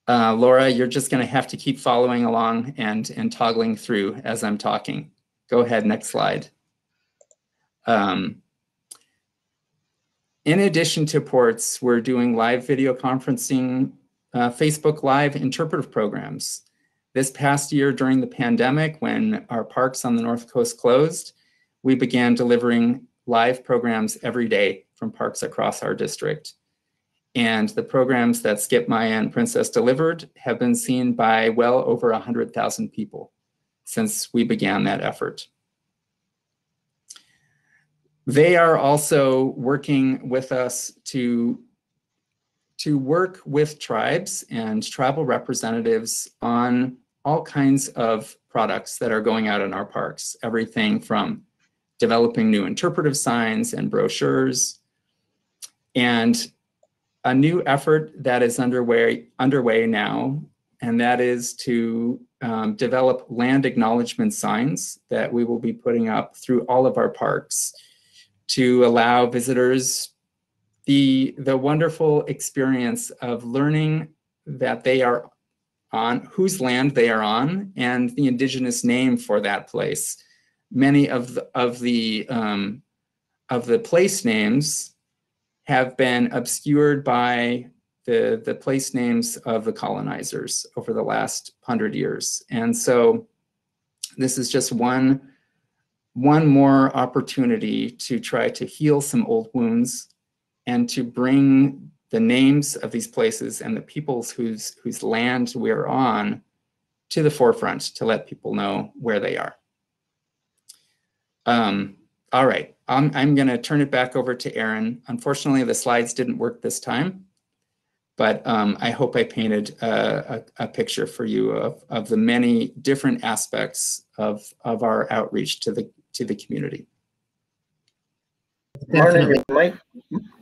Speaker 5: Laura, you're just going to have to keep following along and toggling through as I'm talking. Go ahead, next slide. In addition to PORTS, we're doing live video conferencing, Facebook Live interpretive programs. This past year during the pandemic, when our parks on the North Coast closed, we began delivering live programs every day from parks across our district. And the programs that Skip, Maya, and Princess delivered have been seen by well over 100,000 people since we began that effort. They are also working with us to work with tribes and tribal representatives on all kinds of products that are going out in our parks, everything from developing new interpretive signs and brochures, and a new effort that is underway now, and that is to develop land acknowledgement signs that we will be putting up through all of our parks to allow visitors the wonderful experience of learning that they are on, whose land they are on, and the Indigenous name for that place. Many of the place names have been obscured by the place names of the colonizers over the last 100 years. And so this is just one more opportunity to try to heal some old wounds and to bring the names of these places and the peoples whose land we're on to the forefront to let people know where they are. All right, I'm going to turn it back over to Erin. Unfortunately, the slides didn't work this time, but I hope I painted a picture for you of the many different aspects of our outreach to the community.
Speaker 3: Martin,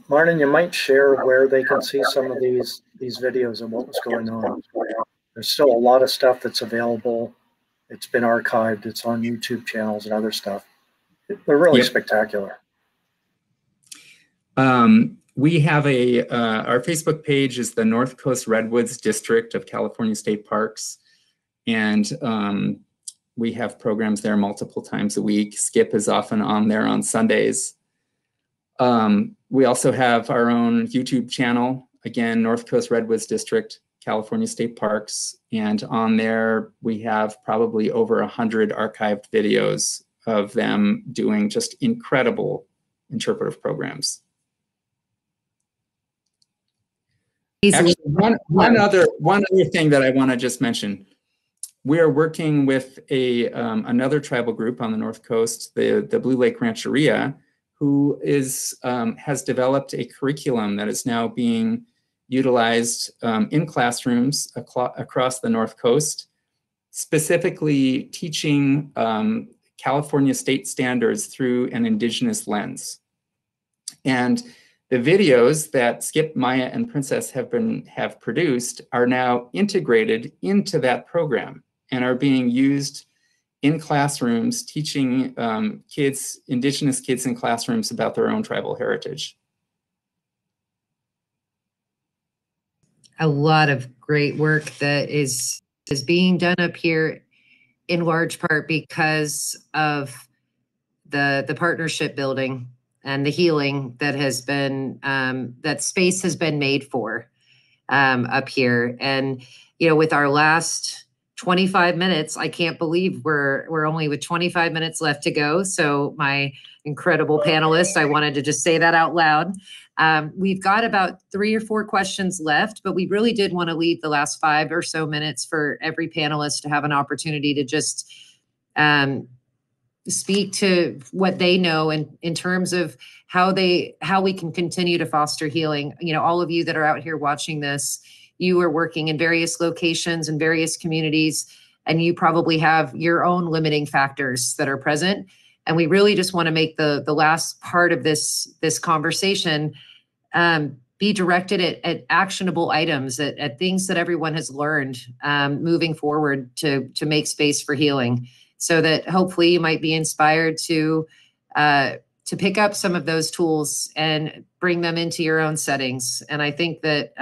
Speaker 3: Martin, you might share where they can see some of these videos and what was going on. There's still a lot of stuff that's available. It's been archived. It's on YouTube channels and other stuff. They're really spectacular.
Speaker 5: We have our Facebook page is the North Coast Redwoods District of California State Parks. And we have programs there multiple times a week. Skip is often on there on Sundays. We also have our own YouTube channel, again, North Coast Redwoods District, California State Parks. And on there, we have probably over 100 archived videos of them doing just incredible interpretive programs. Actually, one other thing that I want to just mention. We are working with another tribal group on the North Coast, the Blue Lake Rancheria, who has developed a curriculum that is now being utilized in classrooms across the North Coast, specifically teaching California state standards through an Indigenous lens. And the videos that Skip, Maya, and Princess have produced are now integrated into that program and are being used in classrooms, teaching Indigenous kids in classrooms about their own tribal heritage.
Speaker 2: A lot of great work that is being done up here, in large part because of the partnership building and the healing that has been that space has been made for up here. And with our last 25 minutes, I can't believe we're only with 25 minutes left to go. So my incredible panelists, I wanted to just say that out loud. We've got about 3 or 4 questions left, but we really did want to leave the last 5 or so minutes for every panelist to have an opportunity to just speak to what they know in terms of how we can continue to foster healing. All of you that are out here watching this, you are working in various locations and various communities, and you probably have your own limiting factors that are present. And we really just want to make the last part of this conversation be directed at actionable items, at things that everyone has learned moving forward to make space for healing, so that hopefully you might be inspired to pick up some of those tools and bring them into your own settings. And I think that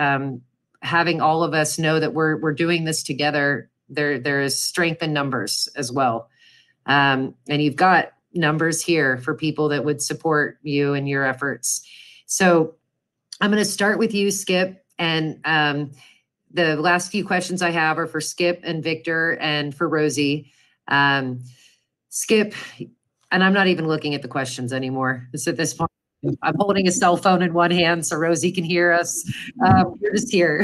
Speaker 2: having all of us know that we're doing this together, there is strength in numbers as well. And you've got numbers here for people that would support you and your efforts. So I'm going to start with you, Skip. And the last few questions I have are for Skip and Victor and for Rosie. Skip, and I'm not even looking at the questions anymore. It's at this point. I'm holding a cell phone in one hand so Rosie can hear us. You're just here.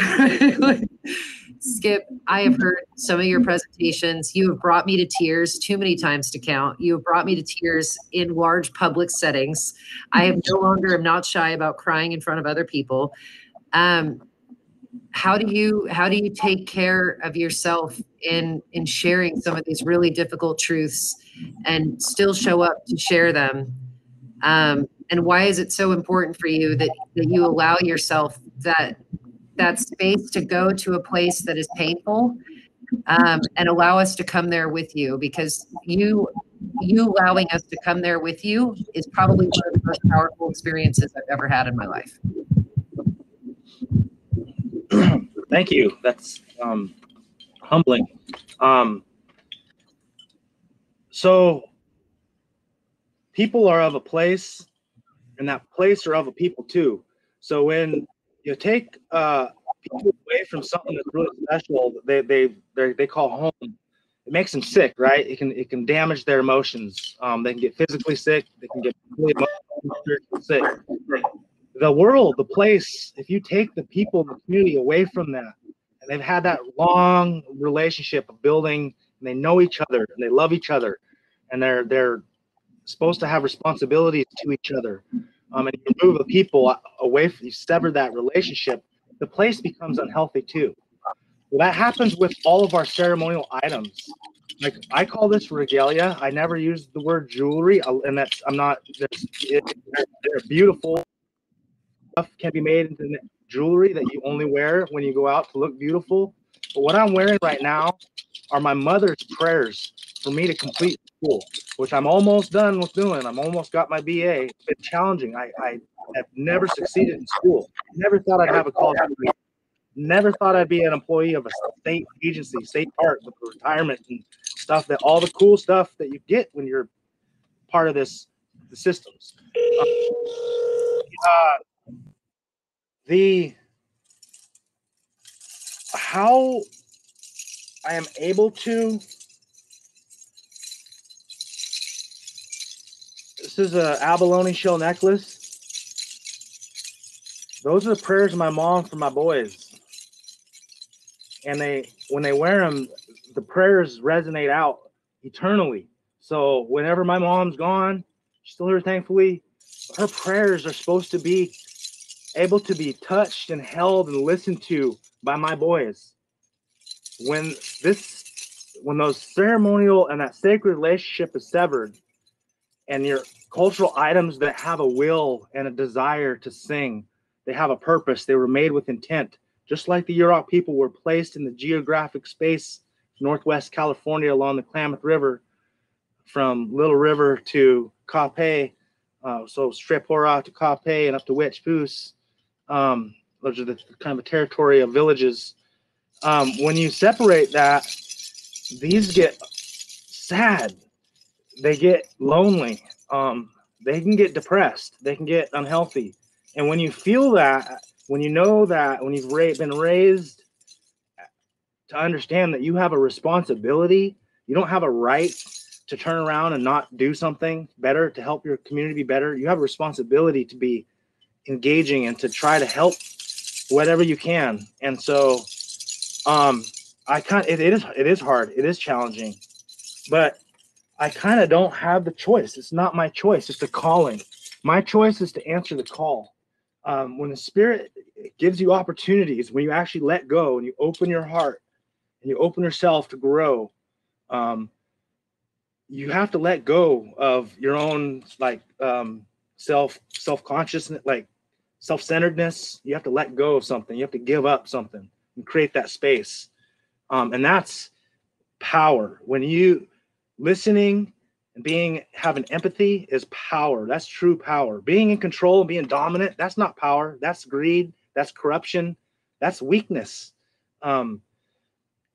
Speaker 2: Skip, I have heard some of your presentations. You have brought me to tears too many times to count. You have brought me to tears in large public settings. I am not shy about crying in front of other people. How do you take care of yourself in sharing some of these really difficult truths and still show up to share them? And why is it so important for you that you allow yourself that space to go to a place that is painful, and allow us to come there with you? Because you allowing us to come there with you is probably one of the most powerful experiences I've ever had in my life.
Speaker 7: Thank you. That's humbling. So people are of a place, and that place are of a people too. So when you take people away from something that's really special, they call home, it makes them sick, right? It can damage their emotions. They can get physically sick. They can get really emotionally sick. The world, the place, if you take the people in the community away from that, and they've had that long relationship of building, and they know each other, and they love each other, and they're supposed to have responsibilities to each other, and you remove the people away from, you sever that relationship, the place becomes unhealthy too. Well, that happens with all of our ceremonial items. Like, I call this regalia. I never use the word jewelry, and they're beautiful. stuff can be made into jewelry that you only wear when you go out to look beautiful. But what I'm wearing right now are my mother's prayers for me to complete school, which I'm almost done with doing. I'm almost got my BA. It's been challenging. I have never succeeded in school. Never thought I'd have a college degree. Never thought I'd be an employee of a state agency, state park with retirement and stuff, that all the cool stuff that you get when you're part of the systems. How I am able to, this is a abalone shell necklace. Those are the prayers of my mom for my boys. And when they wear them, the prayers resonate out eternally. So whenever my mom's gone, she's still here, thankfully, her prayers are supposed to be able to be touched and held and listened to by my boys. When those ceremonial and that sacred relationship is severed, and your cultural items that have a will and a desire to sing, they have a purpose, they were made with intent. Just like the Yurok people were placed in the geographic space, Northwest California along the Klamath River, from Little River to Kapay, so Strepora to Kapay and up to Wetchpoos. Those are the kind of a territory of villages. When you separate that, these get sad. They get lonely. They can get depressed. They can get unhealthy. And when you feel that, when you know that, when you've been raised to understand that you have a responsibility, you don't have a right to turn around and not do something better to help your community be better. You have a responsibility to be engaging and to try to help whatever you can. And so it is hard, it is challenging, but I kind of don't have the choice. It's not my choice, it's the calling. My choice is to answer the call. When the Spirit gives you opportunities, when you actually let go and you open your heart and you open yourself to grow, you have to let go of your own self-consciousness, like self-centeredness. You have to let go of something. You have to give up something and create that space. And that's power. When you listening and having empathy is power. That's true power. Being in control and being dominant, that's not power. That's greed. That's corruption. That's weakness.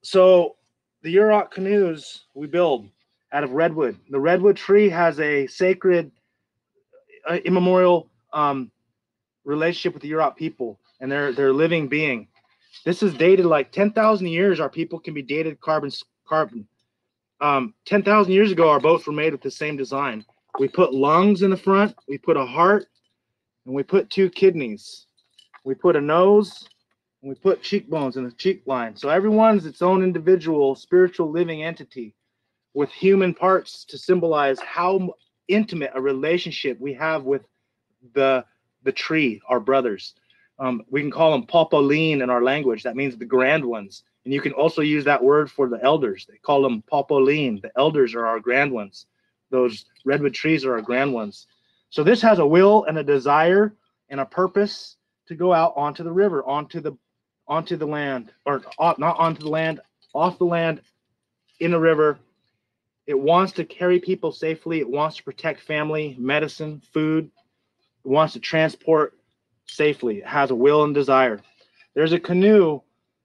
Speaker 7: So the Yurok canoes we build out of redwood. The redwood tree has a sacred, immemorial relationship with the Yurok people, and they're a living being. This is dated like 10,000 years. Our people can be dated carbon. 10,000 years ago, our boats were made with the same design. We put lungs in the front, we put a heart, and we put 2 kidneys. We put a nose, and we put cheekbones in the cheek line. So everyone's its own individual spiritual living entity with human parts to symbolize how intimate a relationship we have with the tree, our brothers. We can call them popoline in our language. That means the grand ones. And you can also use that word for the elders. They call them popoline. The elders are our grand ones. Those redwood trees are our grand ones. So this has a will and a desire and a purpose to go out onto the river, onto the land, or not onto the land, off the land, in the river. It wants to carry people safely. It wants to protect family, medicine, food. It wants to transport safely. It has a will and desire. There's a canoe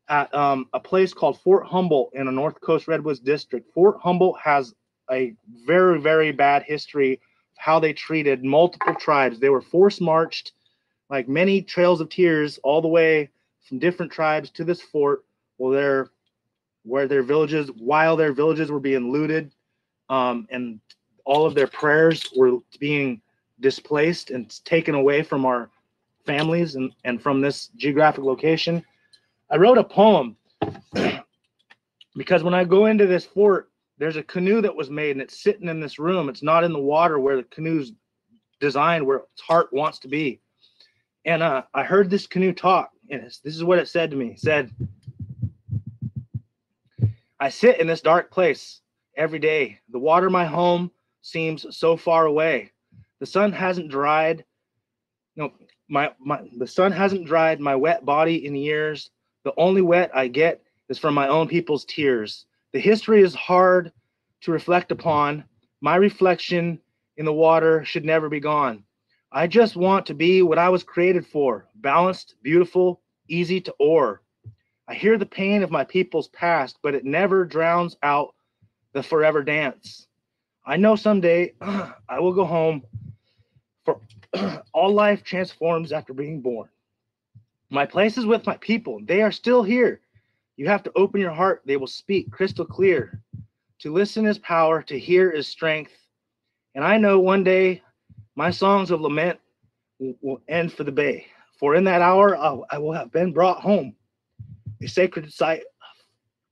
Speaker 7: at a place called Fort Humboldt in the North Coast Redwoods district. Fort Humboldt has a very, very bad history of how they treated multiple tribes. They were force marched, like many trails of tears, all the way from different tribes to this fort, while their villages were being looted, and all of their prayers were being displaced and taken away from our families and from this geographic location. I wrote a poem because when I go into this fort, there's a canoe that was made and it's sitting in this room. It's not in the water where the canoe's designed, where its heart wants to be. And I heard this canoe talk, and this is what it said to me. It said, I sit in this dark place every day. The water of my home seems so far away. The sun hasn't dried. The sun hasn't dried my wet body in years. The only wet I get is from my own people's tears. The history is hard to reflect upon. My reflection in the water should never be gone. I just want to be what I was created for, balanced, beautiful, easy to oar. I hear the pain of my people's past, but it never drowns out the forever dance. I know someday I will go home, for all life transforms after being born. My place is with my people. They are still here. You have to open your heart. They will speak crystal clear. To listen is power. To hear is strength. And I know one day my songs of lament will end for the bay. For in that hour, I will have been brought home, a sacred site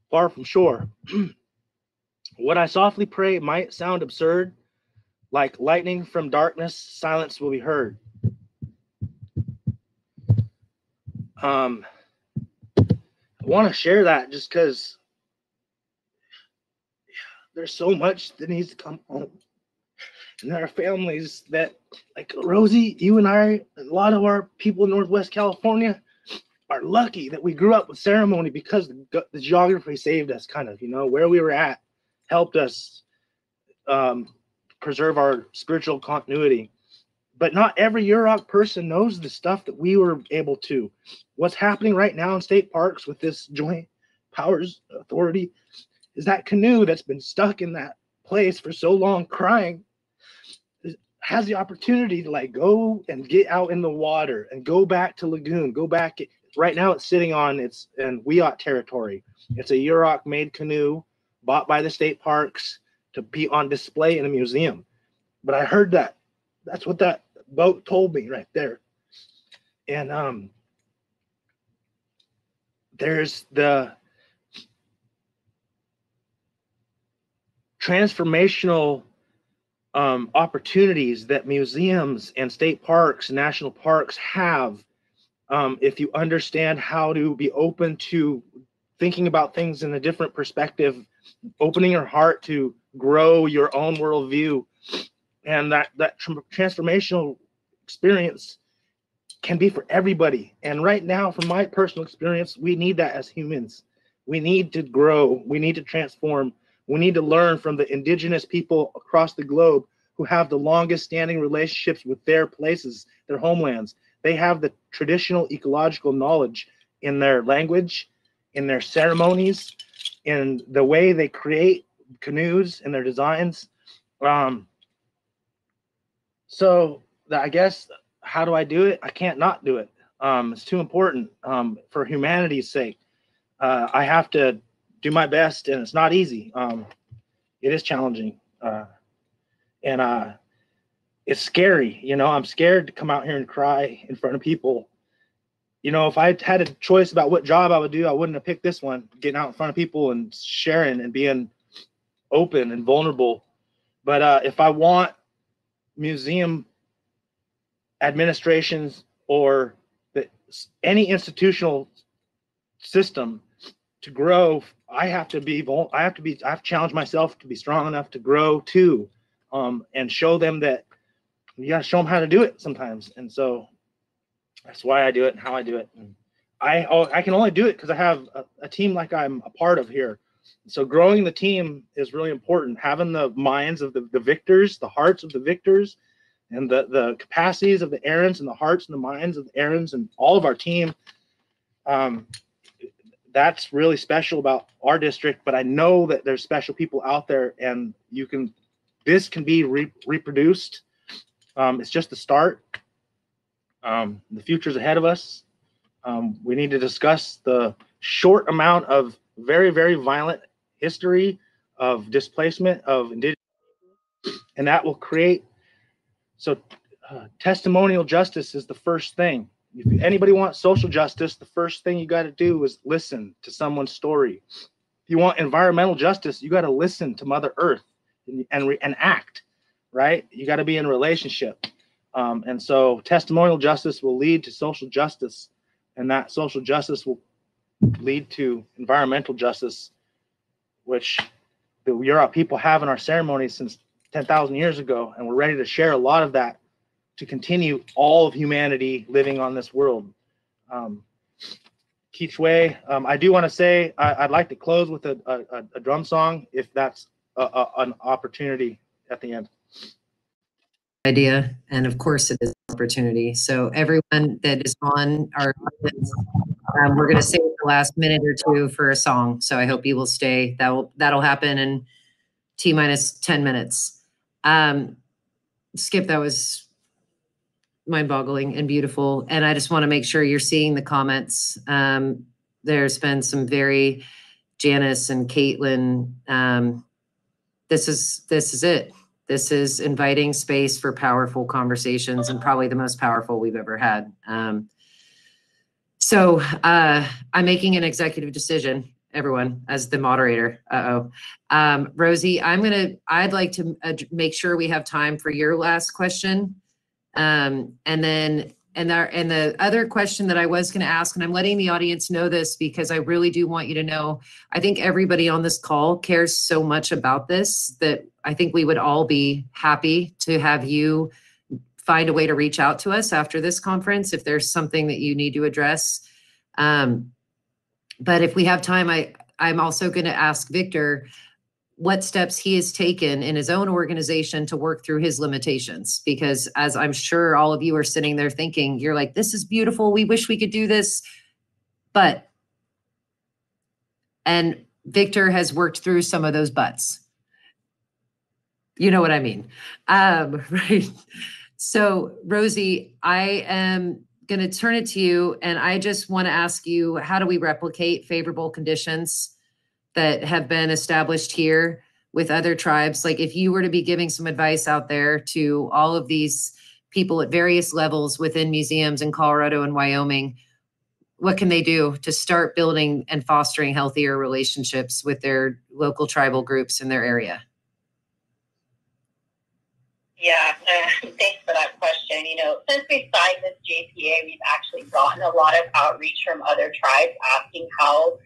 Speaker 7: far from shore. What I softly pray might sound absurd. Like lightning from darkness, silence will be heard. I want to share that just because there's so much that needs to come home. And there are families that, like Rosie, you and I, a lot of our people in Northwest California are lucky that we grew up with ceremony because the geography saved us, kind of, where we were at helped us preserve our spiritual continuity. But not every Yurok person knows the stuff that we were able to. What's happening right now in state parks with this joint powers authority is that canoe that's been stuck in that place for so long crying has the opportunity to go and get out in the water and go back to lagoon, go back. Right now it's sitting on in Wiyot territory. It's a Yurok made canoe bought by the state parks to be on display in a museum. But I heard that. That's what that boat told me right there. And there's the transformational opportunities that museums and state parks, national parks have if you understand how to be open to thinking about things in a different perspective, opening your heart to grow your own worldview. And that transformational experience can be for everybody. And right now, from my personal experience, we need that as humans. We need to grow. We need to transform. We need to learn from the indigenous people across the globe who have the longest standing relationships with their places, their homelands. They have the traditional ecological knowledge in their language, in their ceremonies, in the way they create canoes and their designs. So I guess, how do I do it? I can't not do it. It's too important for humanity's sake. I have to do my best, and it's not easy. It is challenging. And it's scary. I'm scared to come out here and cry in front of people. If I had a choice about what job I would do, I wouldn't have picked this one, getting out in front of people and sharing and being open and vulnerable. But if I want museum administrations or any institutional system to grow, I have to challenge myself to be strong enough to grow too, and show them that you got to show them how to do it sometimes. And so that's why I do it and how I do it. And I can only do it because I have a team like I'm a part of here. So growing the team is really important. Having the minds of the victors, the hearts of the victors, and the capacities of the Erins and the hearts and the minds of the Erins and all of our team. That's really special about our district. But I know that there's special people out there, and this can be reproduced. It's just the start. The future's ahead of us. We need to discuss the short amount of very, very violent history of displacement of indigenous people, and that will create. So testimonial justice is the first thing. If anybody wants social justice, the first thing you got to do is listen to someone's story. If you want environmental justice, you got to listen to Mother Earth and act, right? You got to be in a relationship. And so testimonial justice will lead to social justice, and that social justice will lead to environmental justice, which the Yurok people have in our ceremonies since 10,000 years ago, and we're ready to share a lot of that to continue all of humanity living on this world. Quichua, I do want to say I'd like to close with a drum song, if that's an opportunity at the end.
Speaker 2: Idea, and of course it is an opportunity. So everyone that is on our we're going to save the last minute or two for a song. So I hope you will stay. That'll happen in T-minus 10 minutes. Skip, that was mind-boggling and beautiful. And I just want to make sure you're seeing the comments. There's been some very Janice and Caitlin. This is it. This is inviting space for powerful conversations, and probably the most powerful we've ever had. So I'm making an executive decision, everyone, as the moderator. Rosie, I'd like to make sure we have time for your last question. And the other question that I was going to ask, and I'm letting the audience know this because I really do want you to know, I think everybody on this call cares so much about this that I think we would all be happy to have you find a way to reach out to us after this conference if there's something that you need to address. But if we have time, I'm also going to ask Victor what steps he has taken in his own organization to work through his limitations. Because as I'm sure all of you are sitting there thinking, you're like, this is beautiful. We wish we could do this. And Victor has worked through some of those buts. You know what I mean? Right. So Rosie, I am going to turn it to you. And I just want to ask you, how do we replicate favorable conditions that have been established here with other tribes? Like if you were to be giving some advice out there to all of these people at various levels within museums in Colorado and Wyoming, what can they do to start building and fostering healthier relationships with their local tribal groups in their area?
Speaker 4: Yeah, thanks for that question. You know, since we signed this JPA, we've actually gotten a lot of outreach from other tribes asking how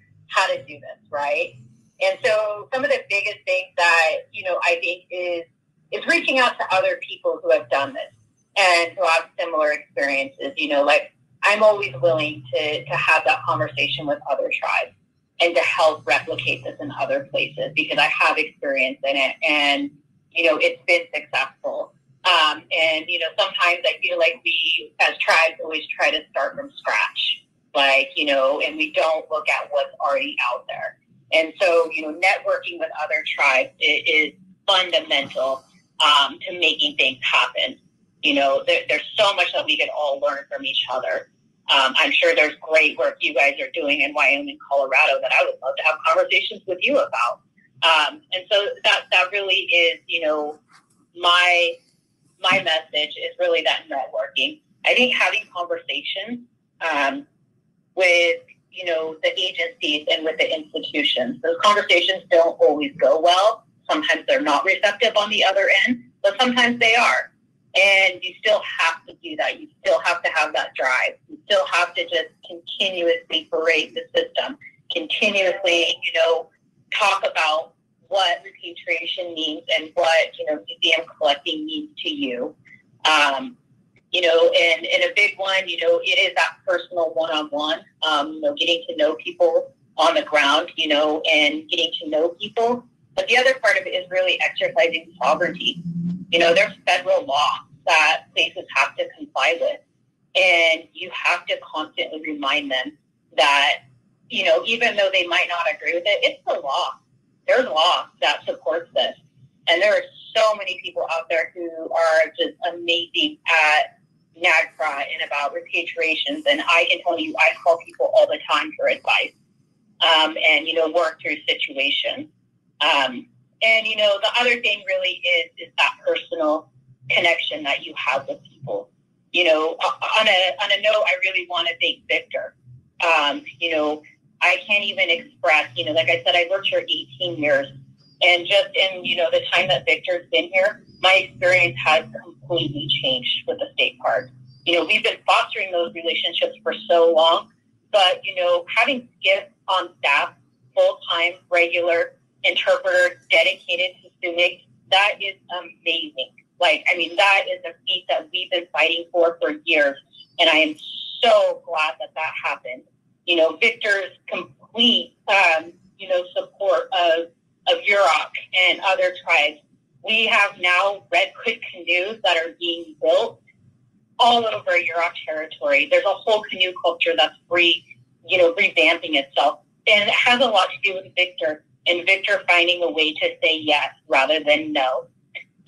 Speaker 4: to do this, right? And so some of the biggest things that, you know, I think is reaching out to other people who have done this and who have similar experiences. You know, like I'm always willing to have that conversation with other tribes and to help replicate this in other places because I have experience in it and, you know, it's been successful. And, you know, sometimes I feel like we as tribes always try to start from scratch, like, you know, and we don't look at what's already out there. And so, you know, networking with other tribes is fundamental to making things happen. You know, there's so much that we can all learn from each other. I'm sure there's great work you guys are doing in Wyoming, Colorado that I would love to have conversations with you about. And so that really is, you know, my message is really that networking. I think having conversations with, you know, the agencies and with the institutions. Those conversations don't always go well. Sometimes they're not receptive on the other end, but sometimes they are. And you still have to do that. You still have to have that drive. You still have to just continuously berate the system, continuously, you know, talk about what repatriation means and what, you know, museum collecting means to you. You know, and a big one, you know, it is that personal one-on-one, you know, getting to know people on the ground, you know, and getting to know people. But the other part of it is really exercising sovereignty. You know, there's federal law that places have to comply with. And you have to constantly remind them that, you know, even though they might not agree with it, it's the law. There's law that supports this. And there are so many people out there who are just amazing at NAGPRA and about repatriations. And I can tell you, I call people all the time for advice and, you know, work through situations. And, you know, the other thing really is that personal connection that you have with people. You know, on a note, I really want to thank Victor. You know, I can't even express, you know, like I said, I worked here 18 years. And just in, you know, the time that Victor's been here, my experience has completely changed with the state park. You know, we've been fostering those relationships for so long, but, you know, having Skip on staff, full-time, regular interpreter dedicated to Sumeg, that is amazing. Like, I mean, that is a feat that we've been fighting for years. And I am so glad that that happened. You know, Victor's complete, you know, support of Yurok and other tribes. We have now Redwood canoes that are being built all over Yurok territory. There's a whole canoe culture that's revamping itself. And it has a lot to do with Victor and Victor finding a way to say yes rather than no.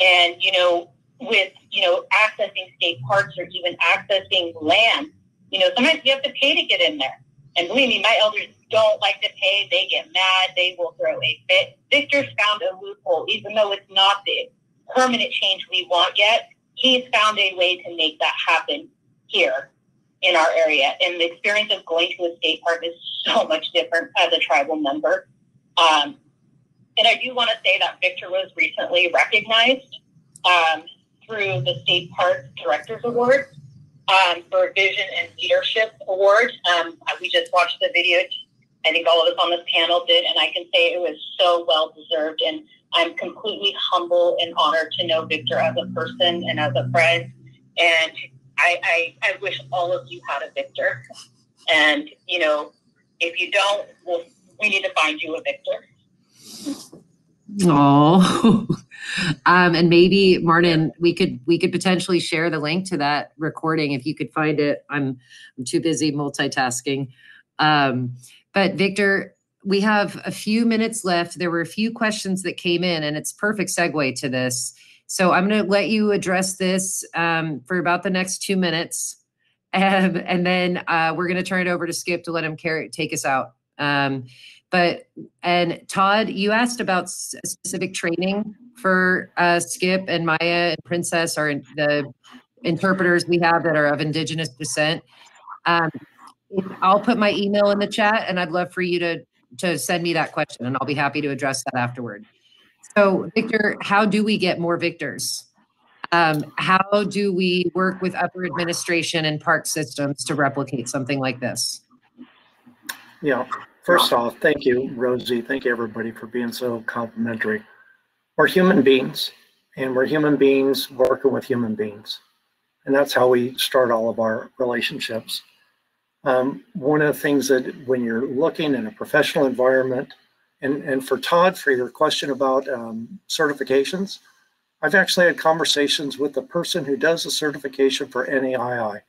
Speaker 4: And, you know, with, you know, accessing state parks or even accessing land, you know, sometimes you have to pay to get in there. And believe me, my elders don't like to pay. They get mad. They will throw a fit. Victor's found a loophole, even though it's not the permanent change we want yet. He's found a way to make that happen here in our area. And the experience of going to a state park is so much different as a tribal member. And I do want to say that Victor was recently recognized through the State Park Directors Award for Vision and Leadership Award. We just watched the video. I think all of us on this panel did, and I can say it was so well deserved. And I'm completely humble and honored to know Victor as a person and as a friend. And I wish all of you had a Victor. And, you know, if you don't, we need to find you a Victor.
Speaker 2: Oh, and maybe Martin, we could potentially share the link to that recording if you could find it. I'm too busy multitasking. But Victor, we have a few minutes left. There were a few questions that came in, and it's perfect segue to this. So I'm going to let you address this for about the next 2 minutes, and then we're going to turn it over to Skip to let him take us out. And Todd, you asked about specific training for Skip and Maya and Princess, or the interpreters we have that are of Indigenous descent. I'll put my email in the chat, and I'd love for you to send me that question, and I'll be happy to address that afterward. So Victor, how do we get more Victors? How do we work with upper administration and park systems to replicate something like this?
Speaker 3: Yeah. First off, thank you, Rosie. Thank you, everybody, for being so complimentary. We're human beings, and we're human beings working with human beings. And that's how we start all of our relationships. One of the things that when you're looking in a professional environment, and for Todd, for your question about certifications, I've actually had conversations with the person who does the certification for NAI,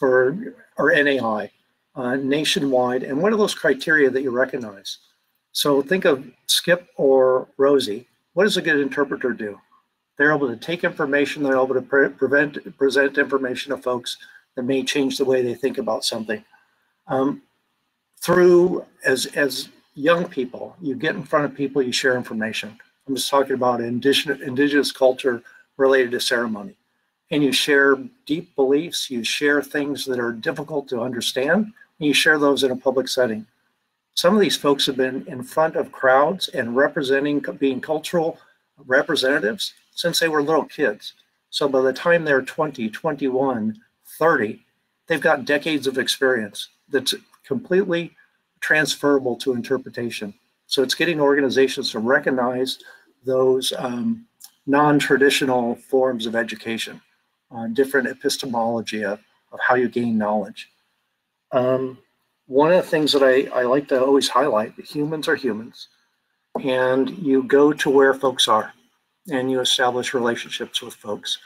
Speaker 3: or NAI. Nationwide, and what are those criteria that you recognize? So think of Skip or Rosie. What does a good interpreter do? They're able to take information, they're able to present information to folks that may change the way they think about something. As young people, you get in front of people, you share information. I'm just talking about indigenous culture related to ceremony. And you share deep beliefs, you share things that are difficult to understand, and you share those in a public setting. Some of these folks have been in front of crowds and being cultural representatives since they were little kids. So by the time they're 20, 21, 30, they've got decades of experience that's completely transferable to interpretation. So it's getting organizations to recognize those non-traditional forms of education, different epistemology of how you gain knowledge. One of the things that I like to always highlight, that humans are humans, and you go to where folks are, and you establish relationships with folks.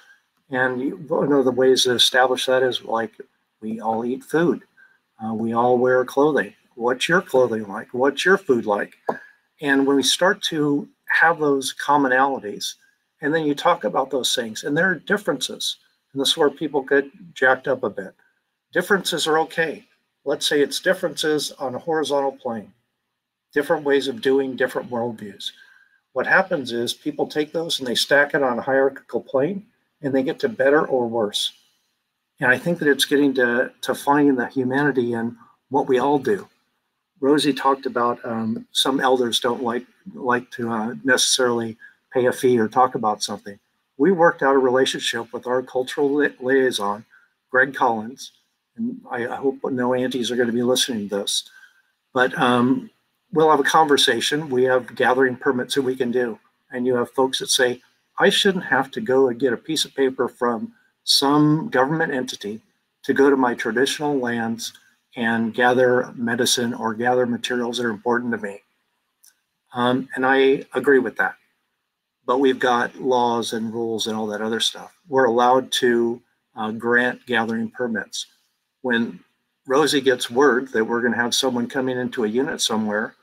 Speaker 3: And one of the ways to establish that is like, we all eat food. We all wear clothing. What's your clothing like? What's your food like? And when we start to have those commonalities, and then you talk about those things, and there are differences, and this is where people get jacked up a bit. Differences are okay. Let's say it's differences on a horizontal plane, different ways of doing different worldviews. What happens is people take those and they stack it on a hierarchical plane, and they get to better or worse. And I think that it's getting to finding the humanity in what we all do. Rosie talked about some elders don't like to necessarily pay a fee or talk about something. We worked out a relationship with our cultural liaison, Greg Collins, and I hope no aunties are going to be listening to this, but we'll have a conversation. We have gathering permits that we can do. And you have folks that say, I shouldn't have to go and get a piece of paper from some government entity to go to my traditional lands and gather medicine or gather materials that are important to me. And I agree with that. But we've got laws and rules and all that other stuff. We're allowed to grant gathering permits. When Rosie gets word that we're going to have someone coming into a unit somewhere,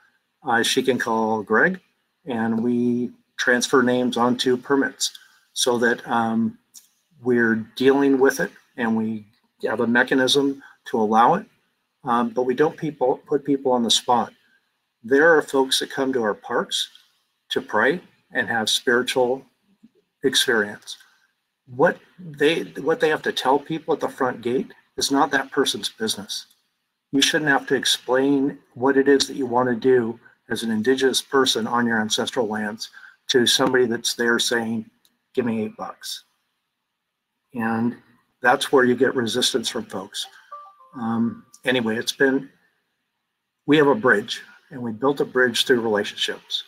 Speaker 3: she can call Greg and we transfer names onto permits so that we're dealing with it and we have a mechanism to allow it. But we don't put people on the spot. There are folks that come to our parks to pray and have spiritual experience. What they have to tell people at the front gate is not that person's business. You shouldn't have to explain what it is that you want to do as an Indigenous person on your ancestral lands to somebody that's there saying, give me $8. And that's where you get resistance from folks. Anyway, we have a bridge, and we built a bridge through relationships.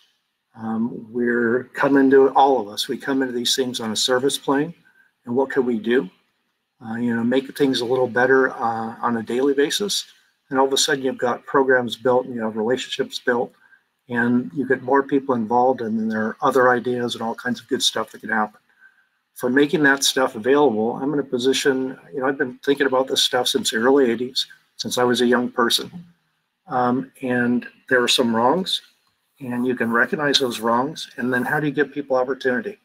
Speaker 3: We're coming to, all of us, we come into these things on a service plane, and what can we do? Make things a little better on a daily basis. And all of a sudden you've got programs built and you have relationships built and you get more people involved, and then there are other ideas and all kinds of good stuff that can happen. For making that stuff available, I'm in a position, I've been thinking about this stuff since the early 80s, since I was a young person. And there are some wrongs, and you can recognize those wrongs, and then how do you give people opportunity?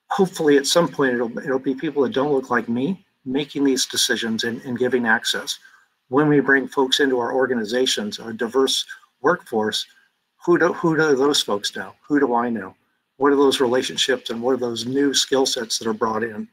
Speaker 3: Hopefully at some point it'll be people that don't look like me making these decisions and giving access. When we bring folks into our organizations, our diverse workforce, who do those folks know? Who do I know? What are those relationships and what are those new skill sets that are brought in?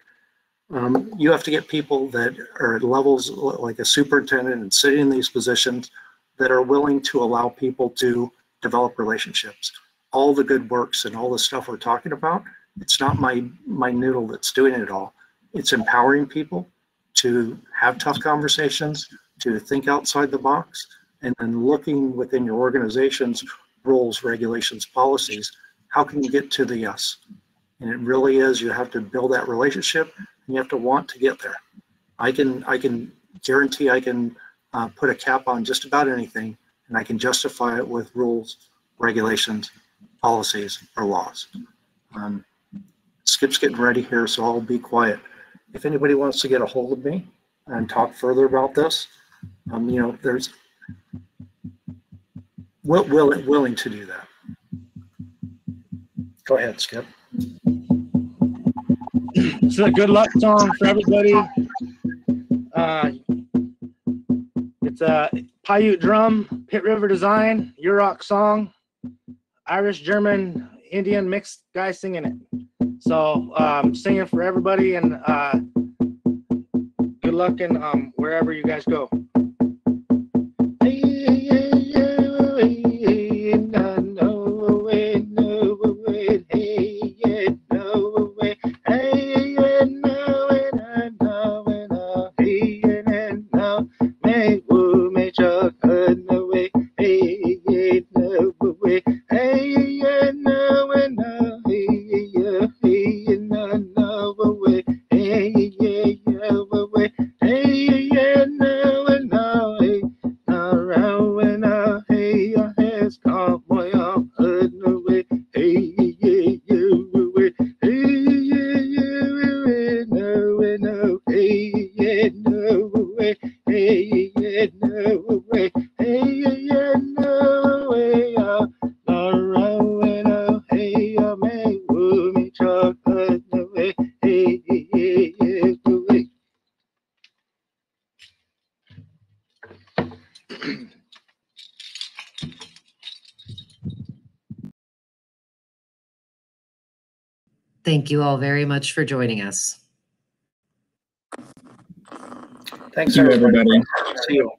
Speaker 3: You have to get people that are at levels like a superintendent and sitting in these positions that are willing to allow people to develop relationships. All the good works and all the stuff we're talking about, it's not my noodle that's doing it all. It's empowering people to have tough conversations, to think outside the box, and then looking within your organization's rules, regulations, policies, how can you get to the yes? And it really is, you have to build that relationship and you have to want to get there. I can guarantee I can put a cap on just about anything, and I can justify it with rules, regulations, policies, or laws. Skip's getting ready here, so I'll be quiet. If anybody wants to get a hold of me and talk further about this, there's willing to do that. Go ahead, Skip.
Speaker 7: It's a good luck song for everybody. It's a Paiute drum, Pit River design, Yurok song, Irish, German, Indian mixed guys singing it. So singing for everybody, and good luck in wherever you guys go.
Speaker 2: Thank you all very much for joining us.
Speaker 3: Thanks,
Speaker 5: Thank you, everybody.
Speaker 3: See you.